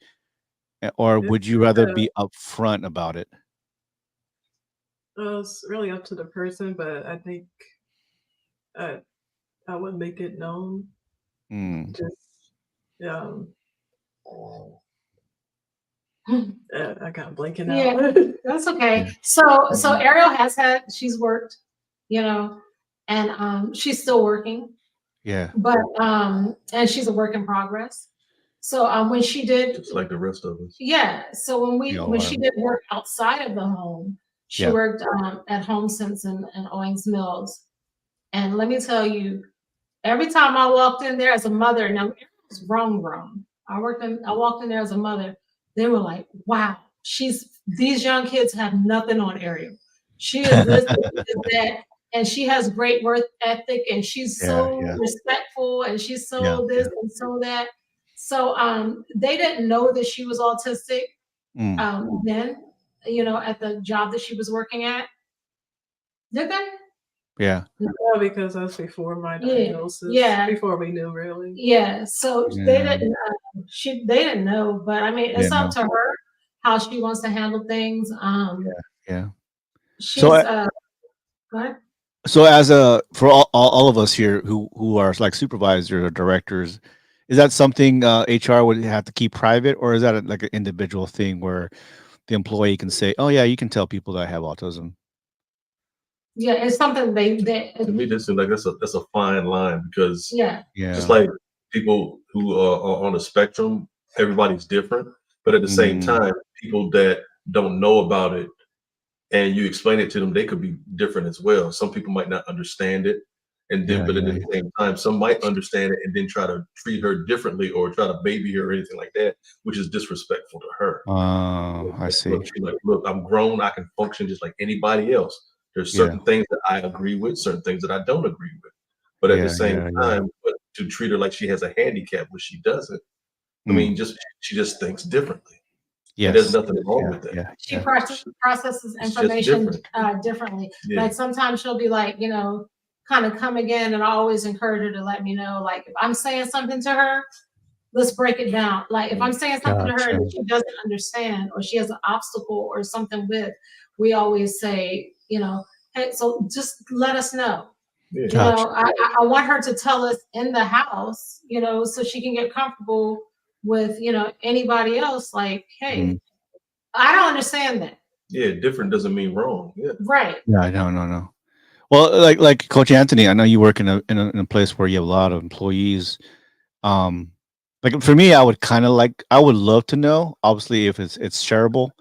Or would It's you rather be upfront about it? it's really up to the person, but I think I I would make it known. Mm, Just um, I got blanking Yeah, out. that's yeah. okay. So Mhm. Ariel she's worked, and she's still working, Yeah. but and she's a work in progress. So when she did, Just like the rest of us. yeah. So We all when are. she did work outside of the home, she Yeah. worked at Home Sense and Owings Mills. And let me tell you, every time I walked in there as a mother, now it was grown. I walked in there as a mother. They were like, "Wow, these young kids have nothing on Ariel. She is this, she is that, and she has great work ethic, and she's Yeah. so Yeah. respectful, and she's Yeah. so this and so that." So they didn't know that she was autistic Mm, then, at the job that she was working at. Did they? yeah. Yeah, because that's before my diagnosis. Yeah. Before we knew really. Yeah, so they Yeah. didn't they didn't know, but I mean, Yeah. it's up to her how she wants to handle things. Yeah. She's So, go ahead. So as a for all of us here who are like supervisors or directors, is that something HR would have to keep private, or is that like an individual thing where the employee can say, "Oh yeah, you can tell people that I have autism"? Yeah, it's something To me, this is like that's a fine line because yeah. just Yeah. like people who are on the spectrum, everybody's different. But at the same Mm, time, people that don't know about it and you explain it to them, they could be different as well. Some people might not understand it. And then, yeah, but at yeah, the same time, some might understand it and then try to treat her differently or try to baby her or anything like that, which is disrespectful to her. oh, I Look, see. she's like, look, I'm grown. I can function just like anybody else. There's Yeah, certain things that I agree with, certain things that I don't agree with. But at the yeah, same yeah, yeah. time, but to treat her like she has a handicap, which she doesn't. I Mm, mean, just she just thinks differently, and there's yes. nothing wrong Yeah, with that. yeah, She yeah. processes It's just information different. differently. Yeah. Like sometimes she'll be like, kind of come again, and I always encourage her to let me know. Like if I'm saying something to her, let's break it down. Like if I'm saying something to her Gotcha. that she doesn't understand or she has an obstacle or something with, we always say, hey, so just let us know. Yeah. Gotcha. I want her to tell us in the house, so she can get comfortable with, anybody else. Like, hey, Mm, I don't understand that. Yeah, different doesn't mean wrong. Yeah. Right. yeah, no, no, no. Well, like Coach Anthony, I know you work in a place where you have a lot of employees. Um, like for me, I would love to know, obviously, if it's shareable.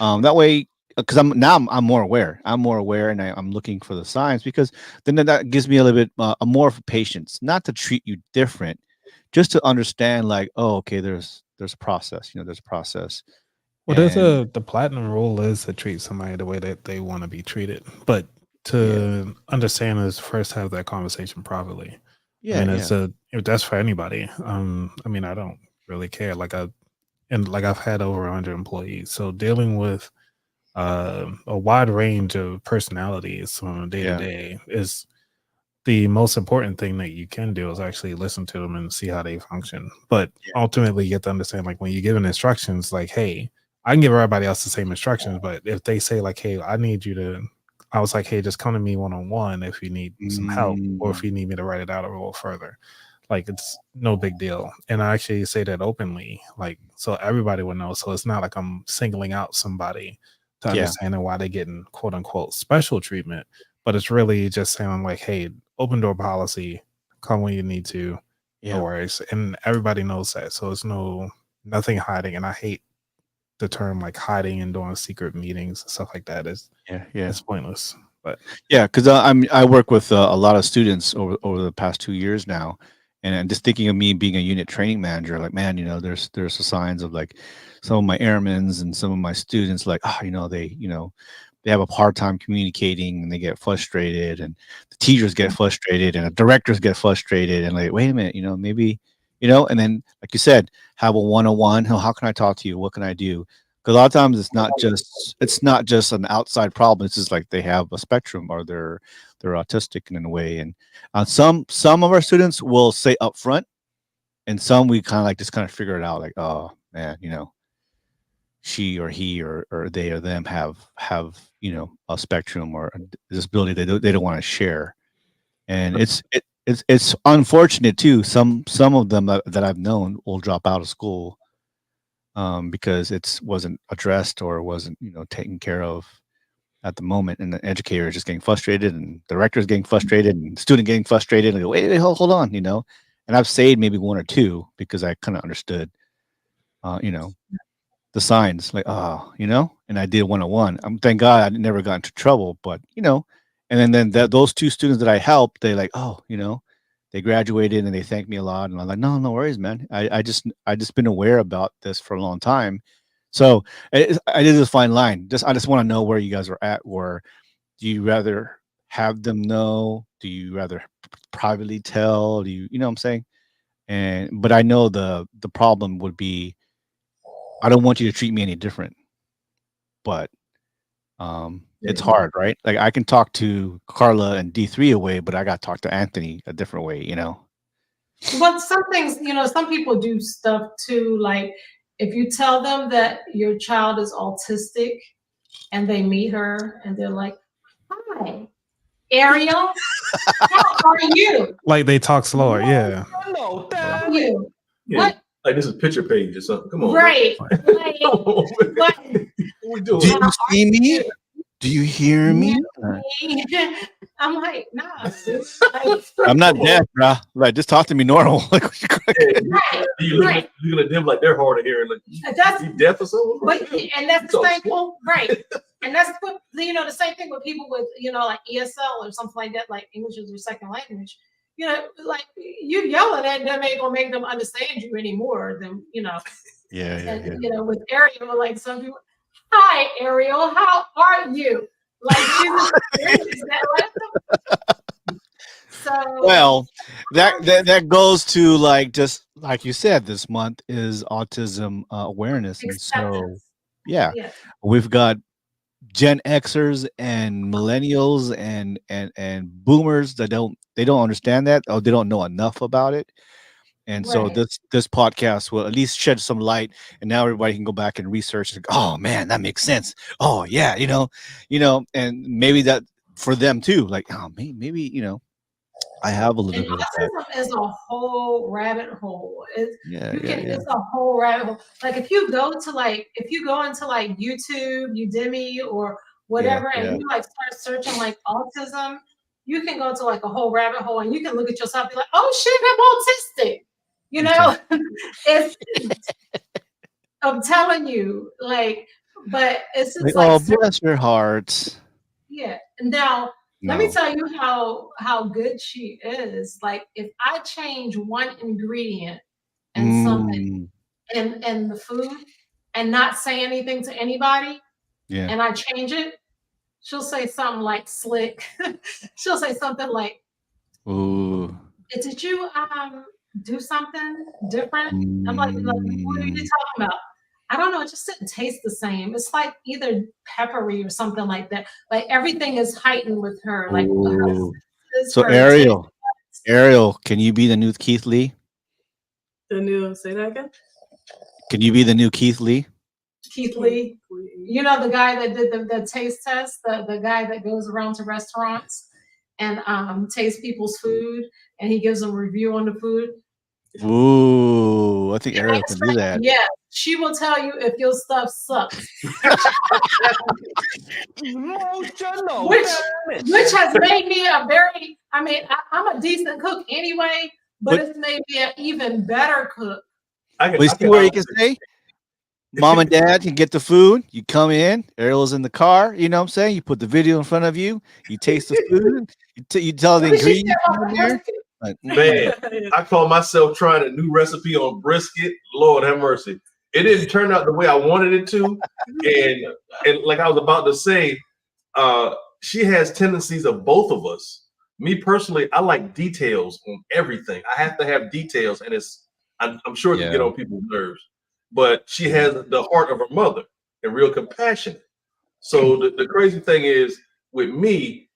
That way, because I'm more aware. I'm more aware, and I'm looking for the signs because then that gives me a little bit a more of patience, not to treat you different, just to understand, like, oh, okay, there's a process. There's a process, Well, there's and the platinum rule is to treat somebody the way that they want to be treated, but yeah, to understand is first have that conversation properly. I yeah, mean, yeah, if that's for anybody. I mean, I don't really care. Like I've had over 100 employees, so dealing with a wide range of personalities from day to yeah, day is the most important thing that you can do is actually listen to them and see how they function. But ultimately, you have to understand, like, when you're giving instructions, like, hey, I can give everybody else the same instructions, but if they say, like, hey, I was like, hey, just come to me one on one if you need some help or if mm, you need me to write it out a little further. Like, it's no big deal. And I actually say that openly, like, so everybody will know. So it's not like I'm singling out somebody to yeah, understanding why they're getting quote unquote special treatment, but it's really just saying, like, hey, open door policy, come when you need to, no yeah, worries. And everybody knows that. So it's nothing hiding. And I hate the term like hiding and doing secret meetings and stuff like that. yeah, yeah. It's pointless. But Yeah, because I work with a lot of students over the past 2 years now, and just thinking of me being a unit training manager, like man, there's the signs of like some of my airmen's and some of my students, like they have a hard time communicating and they get frustrated, and the teachers get frustrated, and the directors get frustrated, and like wait a minute, maybe and then like you said, have a one-on-one. How can I talk to you? What can I do? Because a lot of times it's not just an outside problem. It's just like they have a spectrum or they're autistic in a way. And some of our students will say up front, and some we kind of like just kind of figure it out. Like, oh man, she or he or they or them have a spectrum or a disability they don't want to share. And it's unfortunate too. Some of them that I've known will drop out of school because it wasn't addressed or wasn't taken care of at the moment, and the educator is just getting frustrated, and the director is getting frustrated, and the student getting frustrated, and go, wait, hold on, and I've saved maybe one or two because I kind of understood, uh, you know, the signs, like, and I did 101. Thank God I never got into trouble, but and then those two students that I helped, they like, they graduated and they thanked me a lot, and I'm like, no, no worries, man. I just been aware about this for a long time, so I did this fine line. I just want to know where you guys are at. Where do you rather have them know? Do you rather privately tell? Do you know what I'm saying? But I know the problem would be I don't want you to treat me any different, but it's hard, right? Like I can talk to Carla and D3 away, but I got to talk to Anthony a different way. But some things, some people do stuff too. Like if you tell them that your child is autistic and they meet her and they're like, hi, Ariel, how are you? Like they talk slower. Yeah. How are you? Yeah. What? Like this is picture page or something. Come on. Right. Like, Come on. what? What we Do doing? you see me? Do you hear me? I'm like, nah. I'm not deaf, bro. Like, just talk to me normal. Like, Right, You right. looking at them like they're hard of hearing. Like, That's, you deaf or something? but, and that's the So same, slow. right. And that's what, the same thing with people with, like ESL or something like that, like English is their second language. Like you yelling at them ain't gonna make them understand you anymore than, yeah. with Ariel, like some people, hi Ariel, how are you? Like she's so Well, that goes to like, just like you said, this month is autism awareness, and so acceptance. yeah, Yeah. we've got Gen Xers and millennials and boomers that don't understand that, or they don't know enough about it. And so Right. this podcast will at least shed some light, and now everybody can go back and research. And go, oh man, that makes sense. Oh yeah, and maybe that for them too. Like, oh, maybe I have a little And bit of that. autism is a whole rabbit hole. Yeah. It's a whole rabbit hole. Like if you go into like YouTube, Udemy, or whatever, and you like start searching like autism, you can go to like a whole rabbit hole, and you can look at yourself and be like, oh shit, I'm autistic. It's I'm telling you, like, but it's just Like, like oh, bless your hearts. yeah. Now let me tell you how good she is. Like if I change one ingredient and something in the food and not say anything to anybody, and I change it, she'll say something like slick. She'll say something like, Ooh. did you do something different? I'm like, what are you talking about? I don't know. It just didn't taste the same. It's like either peppery or something like that. Like everything is heightened with her. Like so Ariel, can you be the new Keith Lee? Say that again? Can you be the new Keith Lee? Keith Lee, the guy that did the taste test, the guy that goes around to restaurants and tastes people's food, and he gives them a review on the food. Ooh, I think Ariel can do that. Yeah, she will tell you if your stuff sucks. which has made me I'm a decent cook anyway, but it's made me an even better cook. You see where you can say, Mom and Dad can get the food. You come in, Ariel's in the car. You know what I'm saying? You put the video in front of you. You taste the food. You tell the ingredients in there. Man, I call myself trying a new recipe on brisket. Lord have mercy. It didn't turn out the way I wanted it to. And like I was about to say, she has tendencies of both of us. Me personally, I like details on everything. I have to have details, and I'm sure it can get on people's nerves. But she has the heart of her mother and real compassionate. So the crazy thing is, with me,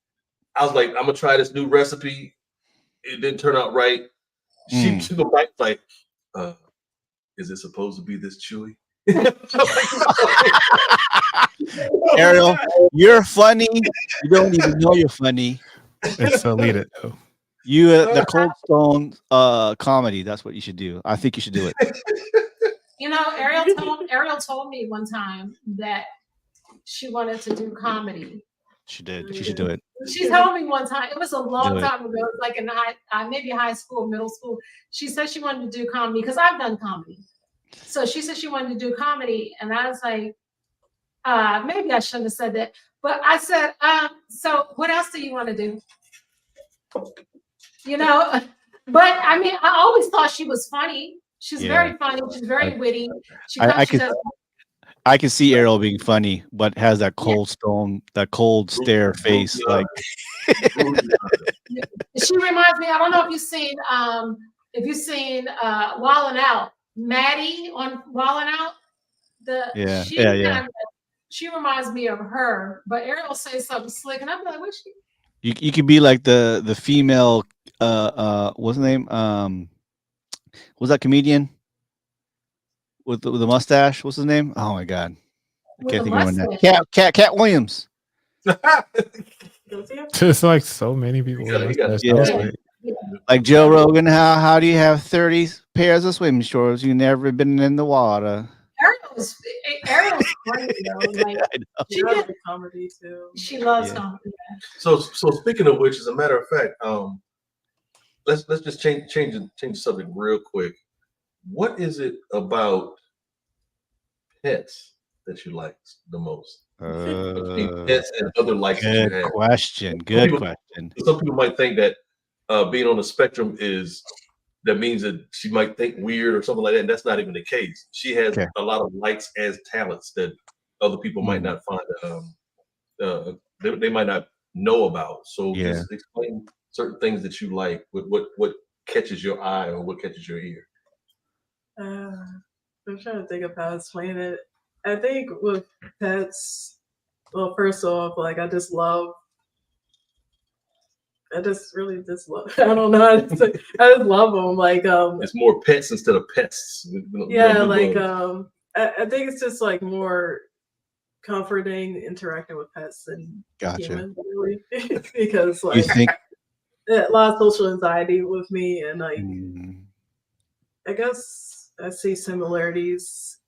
I was like, I'm gonna try this new recipe. It didn't turn out right. She took a bite like, is it supposed to be this chewy? Ariel, you're funny. You don't even know you're funny. It's so lead it though. You the Cold Stone comedy. That's what you should do. I think you should do it. Ariel told me one time that she wanted to do comedy. She did. She should do it. She told me one time. It was a long time ago. It was like in maybe high school, middle school. She said she wanted to do comedy because I've done comedy. So she said she wanted to do comedy, and I was like, maybe I shouldn't have said that. But I said, so what else do you want to do? But I always thought she was funny. She's very funny. She's very witty. I can see Ariel being funny, but has that cold stone, that cold stare face. Like she reminds me. I don't know if you've seen Wildin' Out, Maddie on Wildin' Out. She reminds me of her, but Ariel says something slick, and I'm like, what's she? You could be like the female. What's her name? Was that comedian with the mustache? What's his name? Oh my god, I can't think of her name. Cat Williams. There's like so many people. Like Joe Rogan, how do you have 30 pairs of swim shorts? You never been in the water. Ariel's great though. Like she loves comedy too. She loves comedy. So speaking of which, as a matter of fact, let's just change the subject real quick. What is it about pets that you like the most? Pets and other likes that you have. Good question. Some people might think that being on the spectrum that means that she might think weird or something like that. And that's not even the case. She has a lot of likes as talents that other people might not find. They might not know about. So just explain certain things that you like. What catches your eye or what catches your ear? I'm trying to think of how to explain it. I think with pets, well, first off, like I just really love. I don't know how to say. I just love them. Like it's more pets instead of pests. Yeah, like I think it's just like more comforting interacting with pets than humans, really, because like you think a lot of social anxiety with me, and like I guess I see similarities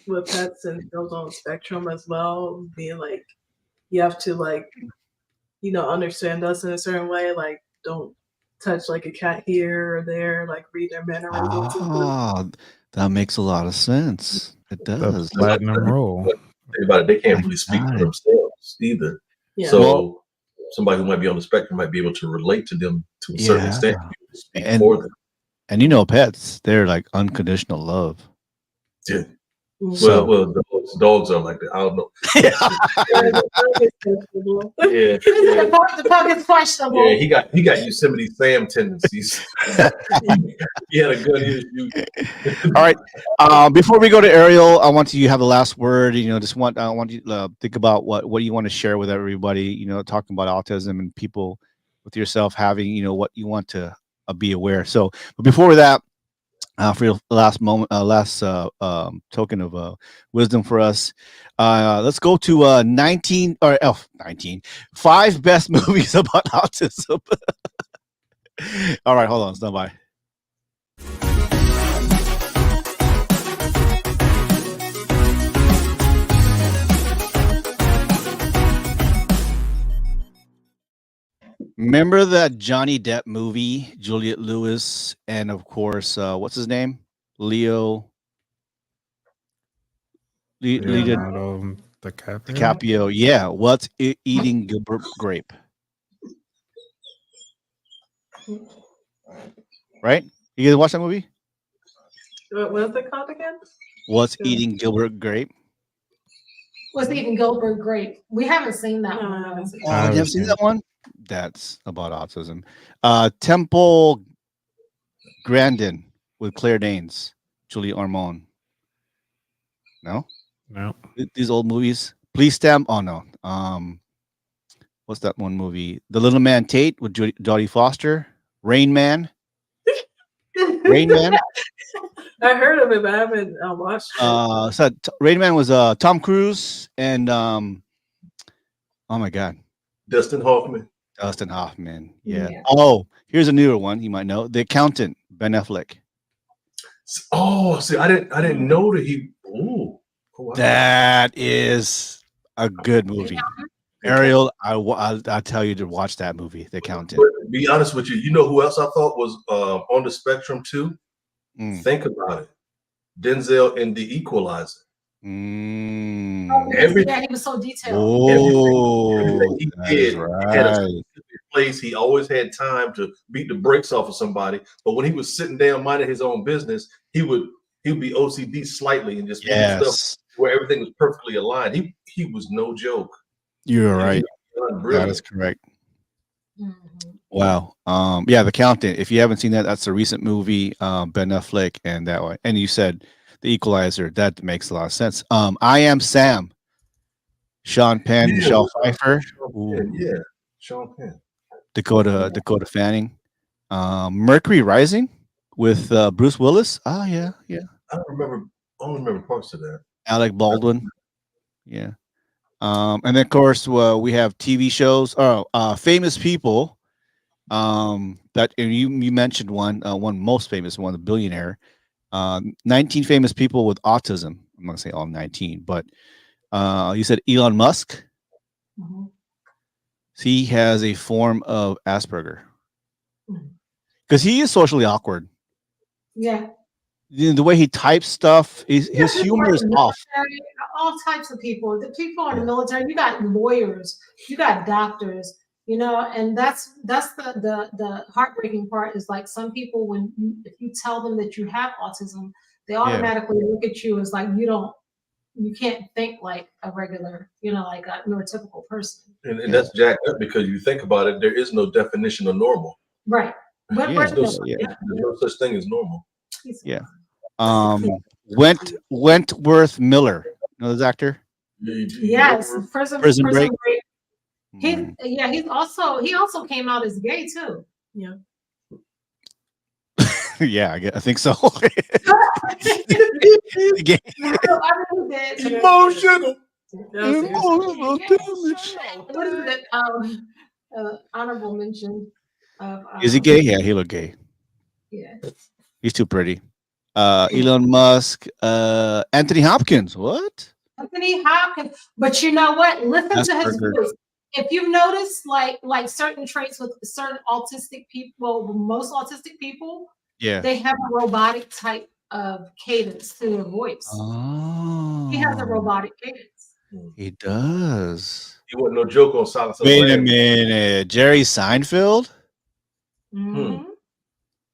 with pets and those on the spectrum as well, being like you have to like understand us in a certain way, like don't touch like a cat here or there, like read their mannerisms. That makes a lot of sense. It does. The platinum rule. Think about it, they can't really speak for themselves either. Yeah. So somebody who might be on the spectrum might be able to relate to them to a certain extent, speak for them. And pets, they're like unconditional love. Yeah. Well, dogs are like that. I don't know. The pocket's questionable. Yeah, he got Yosemite Sam tendencies. He had a gun issue. All right. Before we go to Ariel, I want you to have the last word. I want you to think about what you want to share with everybody. Talking about autism and people with yourself having what you want to be aware. So, but before that. For your last token of wisdom for us, let's go to 19 5 best movies about autism. All right, hold on, stand by. Remember that Johnny Depp movie, Juliette Lewis, and of course, what's his name? Leonardo DiCaprio. Yeah, What's Eating Gilbert Grape? Right? You guys watch that movie? What was it called again? What's Eating Gilbert Grape? What's Eating Gilbert Grape? We haven't seen that one. You haven't seen that one? That's about autism. Temple Grandin with Claire Danes, Julie Ormond. No. These old movies. Please Stand. Oh no. What's that one movie? The Little Man Tate with Jodie Foster. Rain Man. Rain Man. I heard of it, but I haven't watched it. So Rain Man was Tom Cruise and oh my God, Dustin Hoffman. Yeah. Oh, here's a newer one you might know. The Accountant, Ben Affleck. Oh, see, I didn't know that he. Ooh, wow. That is a good movie. Ariel, I tell you to watch that movie, The Accountant. But to be honest with you, you know who else I thought was on the spectrum too? Think about it. Denzel in The Equalizer. He was so detailed. Oh, he did. Right. He had a place. He always had time to beat the brakes off of somebody. But when he was sitting down minding his own business, he would be OCD slightly and just do stuff where everything was perfectly aligned. He was no joke. You're right. That is correct. Wow. The Accountant. If you haven't seen that, that's a recent movie. Ben Affleck and that one. And you said The Equalizer. That makes a lot of sense. I Am Sam. Sean Penn, Michelle Pfeiffer. Sean Penn. Dakota Fanning. Mercury Rising with Bruce Willis. Oh yeah. I don't remember parts of that. Alec Baldwin. Yeah. And then of course we have TV shows. Famous people. That and you mentioned one most famous one, the billionaire. 19 famous people with autism. I'm not gonna say all 19, but you said Elon Musk. Mhm. He has a form of Asperger Mhm. because he is socially awkward. Yeah. The way he types stuff, his People humor in is the off. military, all types of people. The people in the Yeah. military, you got lawyers, you got doctors, and that's the heartbreaking part is like some people if you tell them that you have autism, they automatically look at you as like you can't think like a regular, like a neurotypical person. And that's jacked up because you think about it, there is no definition of normal. Right. But Yeah, There's no such thing as normal. Yeah. Wentworth Miller. You know this actor? Yes, prison Break. break. He also came out as gay too. Yeah. Yeah, I think so. Emotional. What is it? Honorable mention of. Is he gay? Yeah, he look gay. Yeah. He's too pretty. Elon Musk, Anthony Hopkins. What? Anthony Hopkins. But you know what? Listen to his Asperger. voice. If you notice, like certain traits with certain autistic people, most autistic people, they have a robotic type of cadence to their voice. Oh, He has a robotic cadence. He does. He wasn't no joke on Solace. Wait a minute, Jerry Seinfeld. Mm-hmm.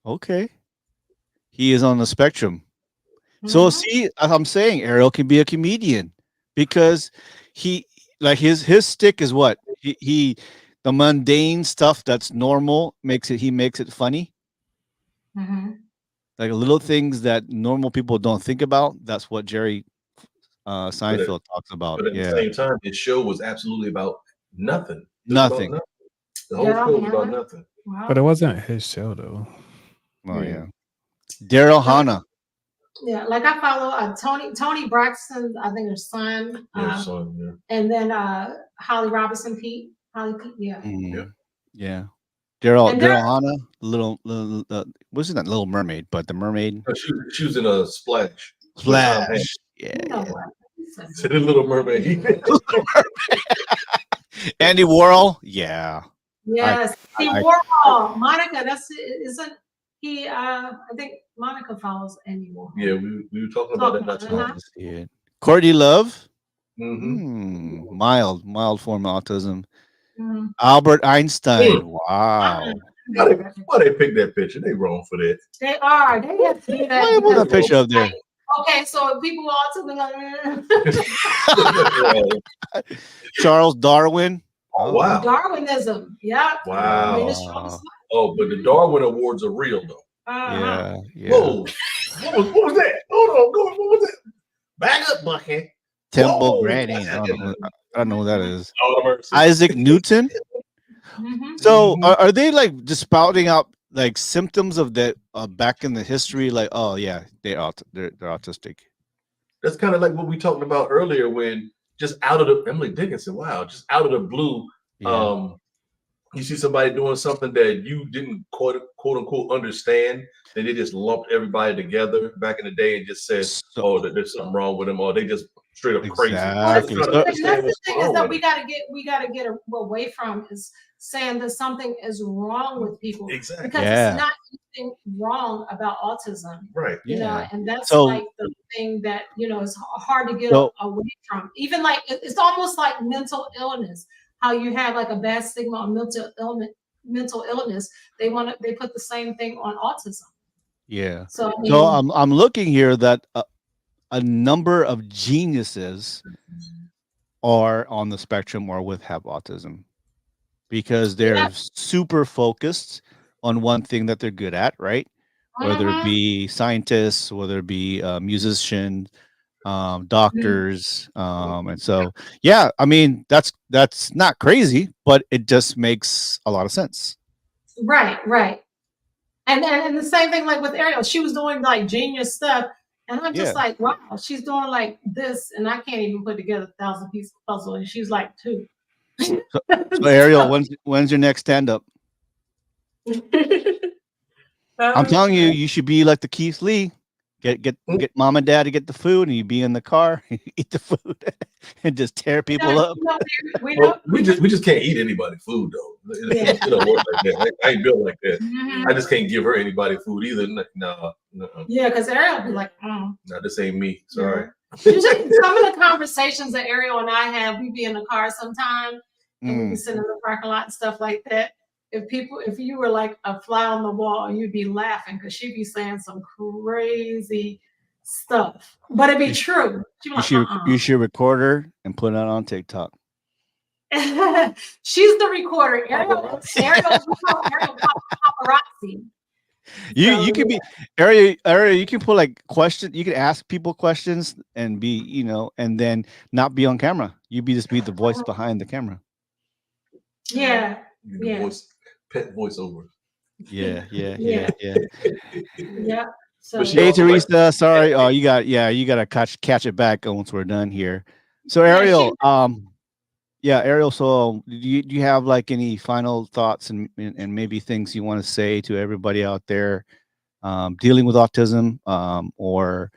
Okay, he is on the spectrum. So see, I'm saying Ariel can be a comedian because he his stick is what he the mundane stuff that's normal makes it funny. Mm-hmm. Like little things that normal people don't think about. That's what Jerry Seinfeld talks about. But at the same time, his show was absolutely about nothing. Nothing. About nothing. The whole show was about nothing. Wow. But it wasn't his show though. Oh yeah. Daryl Hannah. Yeah, like I follow Tony Braxton, I think her son. And then Holly Robinson Pete. Yeah. Yeah. Daryl Hannah, little what's that Little Mermaid, but the mermaid. She was in a Splash. Splash. Yeah. Said a Little Mermaid. Andy Warhol. Yeah. Yes. Andy Warhol. Monica, isn't he I think Monica follows Andy Warhol. Yeah, we were talking about that not too long. Courtney Love. Mm-hmm. Mild form of autism. Mm-hmm. Albert Einstein. Wow. Why they pick that picture? They wrong for that. They are. They have to do that. Why put that picture up there? Okay, so people are autism. Charles Darwin. Oh wow. Darwinism. Yeah. Wow. Oh, but the Darwin Awards are real though. Yeah. Whoa. What was that? Hold on. What was that? Back up, Bucky. Temple Grandin. I don't know who that is. Isaac Newton. Mm-hmm. So are they like just spouting out like symptoms of that back in the history? Like, oh yeah, they're autistic. That's kind of like what we talked about earlier when just out of the Emily Dickinson. Wow, just out of the blue, you see somebody doing something that you didn't quote unquote understand, and they just lumped everybody together back in the day and just said, "Oh, that there's something wrong with them," or they just straight up crazy. That's the thing is that we got to get away from is saying that something is wrong with people. Exactly. Because it's not anything wrong about autism. Right. You know, and that's like the thing that, is hard to get away from. Even like, it's almost like mental illness, how you have like a bad stigma on mental illness. They put the same thing on autism. Yeah. So I'm looking here that a number of geniuses are on the spectrum or have autism because they're super focused on one thing that they're good at, right? Whether it be scientists, whether it be musicians, doctors, and so I mean that's not crazy, but it just makes a lot of sense. Right. And the same thing like with Ariel, she was doing like genius stuff. And I'm just like, wow, she's doing like this, and I can't even put together 1,000-piece puzzle, and she's like 2. So Ariel, when's your next stand up? I'm telling you, you should be like the Keith Lee. Get mom and dad to get the food, and you be in the car, eat the food, and just tear people up. We just can't eat anybody's food though. It don't work like that. I ain't built like that. I just can't give her anybody food either. No. Yeah, because Ariel be like, no, this ain't me. Sorry. Some of the conversations that Ariel and I have, we be in the car sometime, and we be sitting in the parking lot and stuff like that. If you were like a fly on the wall, you'd be laughing because she'd be saying some crazy stuff, but it'd be true. You should record her and put it on TikTok. She's the recorder. Ariel paparazzi. You can be Ariel. You can put like questions. You can ask people questions and be, and then not be on camera. You be the voice behind the camera. Yeah. Pet voiceover. Yeah. So, hey Teresa, sorry. Oh, you gotta catch it back once we're done here. So Ariel, Ariel. So do you have like any final thoughts and maybe things you want to say to everybody out there dealing with autism or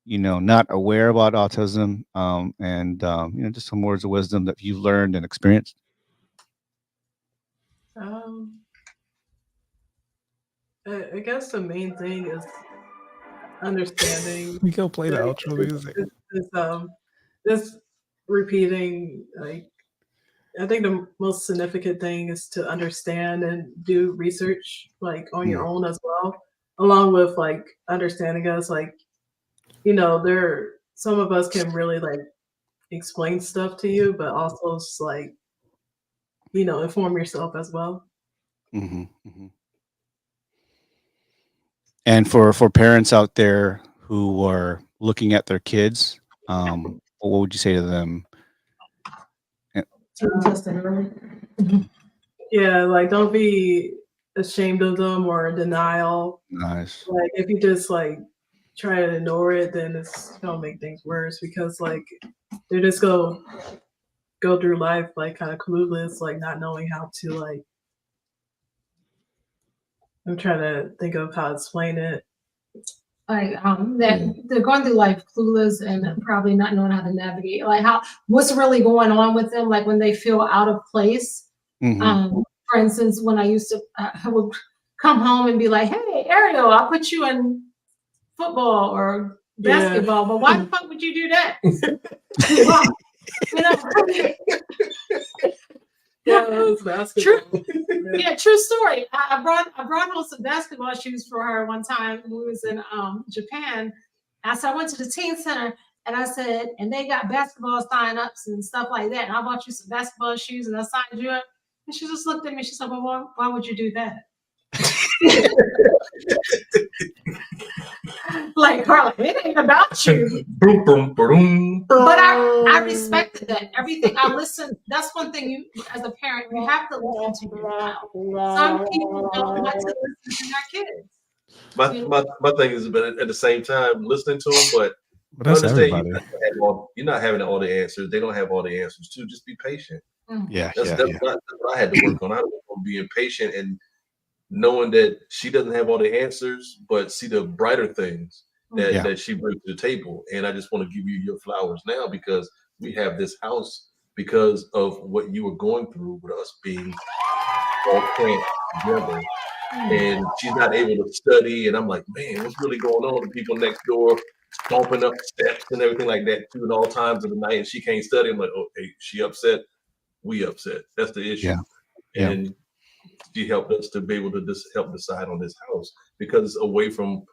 not aware about autism and just some words of wisdom that you've learned and experienced? I guess the main thing is understanding. We go play the outro music. This repeating, like, I think the most significant thing is to understand and do research, like, on your own as well, along with like understanding us, like, some of us can really like explain stuff to you, but also it's like, inform yourself as well. And for parents out there who are looking at their kids, what would you say to them? Yeah, like don't be ashamed of them or in denial. Nice. Like if you just like try to ignore it, then it's gonna make things worse because like they're just go through life like kind of clueless, like not knowing how to like. I'm trying to think of how to explain it. Like that they're going through life clueless and probably not knowing how to navigate, like what's really going on with them, like when they feel out of place. For instance, when I would come home and be like, "Hey, Ariel, I'll put you in football or basketball," but why the fuck would you do that? True. Yeah, true story. I brought home some basketball shoes for her one time when we was in Japan. I went to the teen center and I said, and they got basketball sign-ups and stuff like that. And I bought you some basketball shoes and I signed you up. And she just looked at me. She said, "Well, why would you do that?" Like, Carla, it ain't about you. But I respected that. Everything I listened. That's one thing you, as a parent, you have to listen to your child. Some people don't want to listen to their kids. My thing is, but at the same time, listening to them, but that's everybody. You're not having all the answers. They don't have all the answers too. Just be patient. That's what I had to work on. I had to work on being patient and knowing that she doesn't have all the answers, but see the brighter things that she brings to the table. And I just want to give you your flowers now because we have this house because of what you were going through with us being all cramped together. And she's not able to study. And I'm like, man, what's really going on? The people next door stomping up steps and everything like that too at all times of the night. And she can't study. I'm like, okay, she upset. We upset. That's the issue. And she helped us to be able to just help decide on this house because it's away from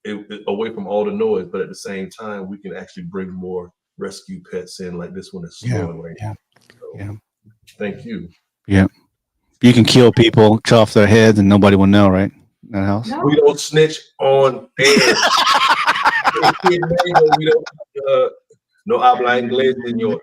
all the noise, but at the same time, we can actually bring more rescue pets in, like this one is slowing right now. So, thank you. Yeah, you can kill people, chop off their heads, and nobody will know, right? In that house. We don't snitch on air. We don't. No habla inglés, señor.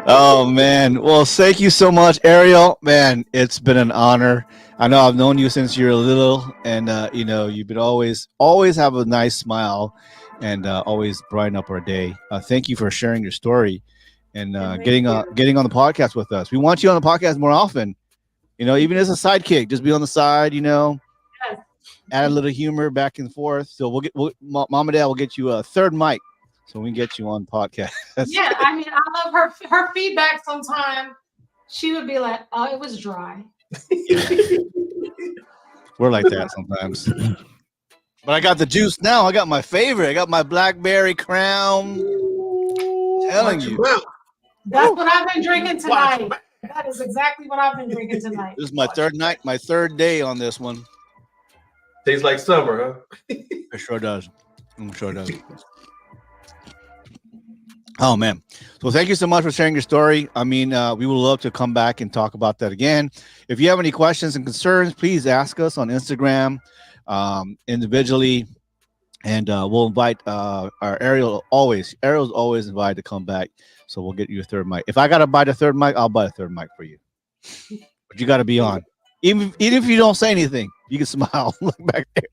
Oh man, well thank you so much, Ariel. Man, it's been an honor. I know I've known you since you're little, and you know, you've been always have a nice smile, and always brighten up our day. Thank you for sharing your story, and getting on the podcast with us. We want you on the podcast more often. You know, even as a sidekick, just be on the side. You know, Yes. add a little humor back and forth. So Mom and Dad will get you a third mic, so we can get you on podcast. Yeah, I mean, I love her feedback. Sometimes she would be like, "Oh, it was dry." We're like that sometimes. But I got the juice now. I got my favorite. I got my blackberry crown. Telling you. That's what I've been drinking tonight. That is exactly what I've been drinking tonight. This is my third day on this one. Tastes like summer, huh? It sure does. It sure does. Oh man. So thank you so much for sharing your story. I mean, we would love to come back and talk about that again. If you have any questions and concerns, please ask us on Instagram individually. And we'll invite our Ariel's always invited to come back. So we'll get you a third mic. If I gotta buy the third mic, I'll buy a third mic for you. But you gotta be on. Even if you don't say anything, you can smile. Look back there.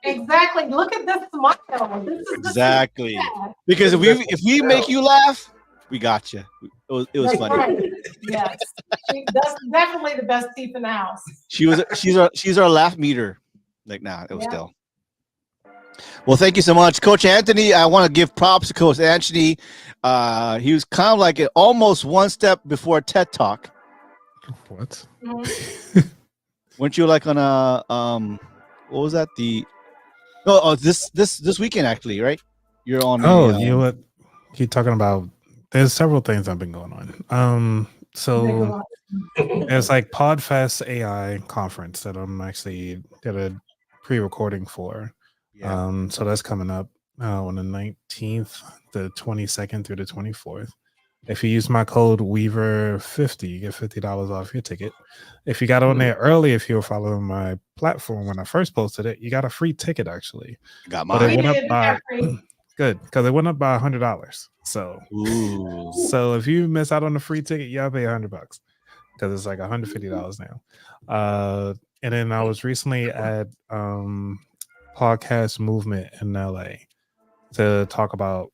Exactly. Look at this smile. This is Exactly. Because if we make you laugh, we got you. It was funny. Right. Yes. That's definitely the best teeth in the house. She's our laugh meter. Like now, it was still. Well, thank you so much, Coach Anthony. I want to give props to Coach Anthony. He was kind of like almost one step before TED Talk. What? Weren't you like on a what was that? This weekend actually, right? You're on. You know what? You're talking about. There's several things I've been going on. So there's like Podfest AI conference that I'm actually did a pre-recording for. Yeah. So that's coming up on the 19th, the 22nd through the 24th. If you use my code Weaver50, you get $50 off your ticket. If you got on there early, if you were following my platform when I first posted it, you got a free ticket actually. Got mine. But it went up by good because it went up by $100. So if you miss out on the free ticket, you gotta pay $100 because it's like $150 now. And then I was recently at Podcast Movement in LA to talk about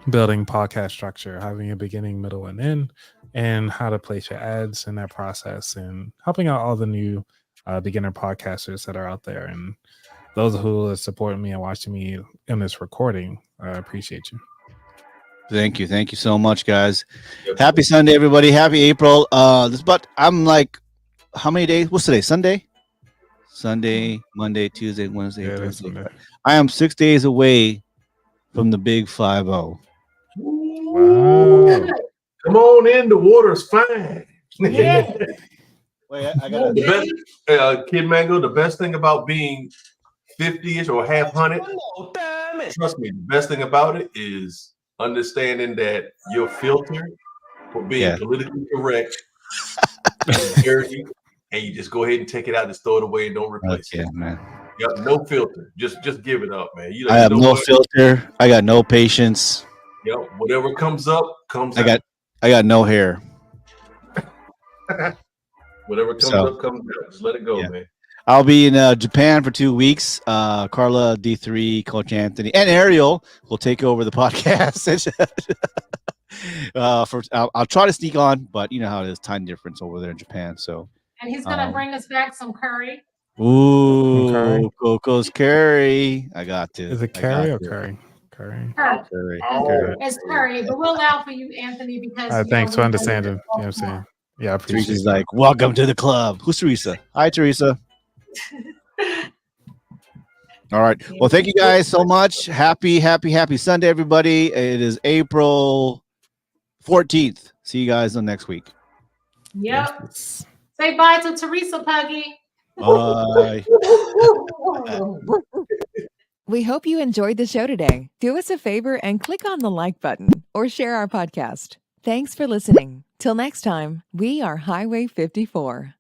building podcast structure, having a beginning, middle, and end, and how to place your ads in that process, and helping out all the new beginner podcasters that are out there. And those who are supporting me and watching me in this recording, I appreciate you. Thank you so much, guys. Happy Sunday, everybody. Happy April. I'm like, how many days? What's today? Sunday, Monday, Tuesday, Wednesday, Thursday. I am 6 days away from the big 5-0. Wow. Come on in, the water's fine. Yeah. Wait, I got Kid Mango, the best thing about being 50-ish or half hunted, trust me, the best thing about it is understanding that your filter for being politically correct is dirty, and you just go ahead and take it out, just throw it away, and don't replace it. Man. Yep, no filter. Just give it up, man. I have no filter. I got no patience. Yep, whatever comes up, comes out. I got no hair. Whatever comes up, comes out. Just let it go, man. I'll be in Japan for 2 weeks. Carla, D3, Coach Anthony, and Ariel will take over the podcast. I'll try to sneak on, but you know how it is, time difference over there in Japan. So, and he's gonna bring us back some curry. Ooh, Coco's curry. I got to. Is it curry or curry? Curry. Curry. It's curry, but we'll allow for you, Anthony, because thanks for understanding. You know what I'm saying? Yeah, I appreciate it. Teresa's like, welcome to the club. Who's Teresa? Hi, Teresa. All right. Well, thank you guys so much. Happy Sunday, everybody. It is April 14th. See you guys next week. Yep. Say bye to Teresa, Puggy. Bye. We hope you enjoyed the show today. Do us a favor and click on the like button or share our podcast. Thanks for listening. Till next time, we are Highway 54.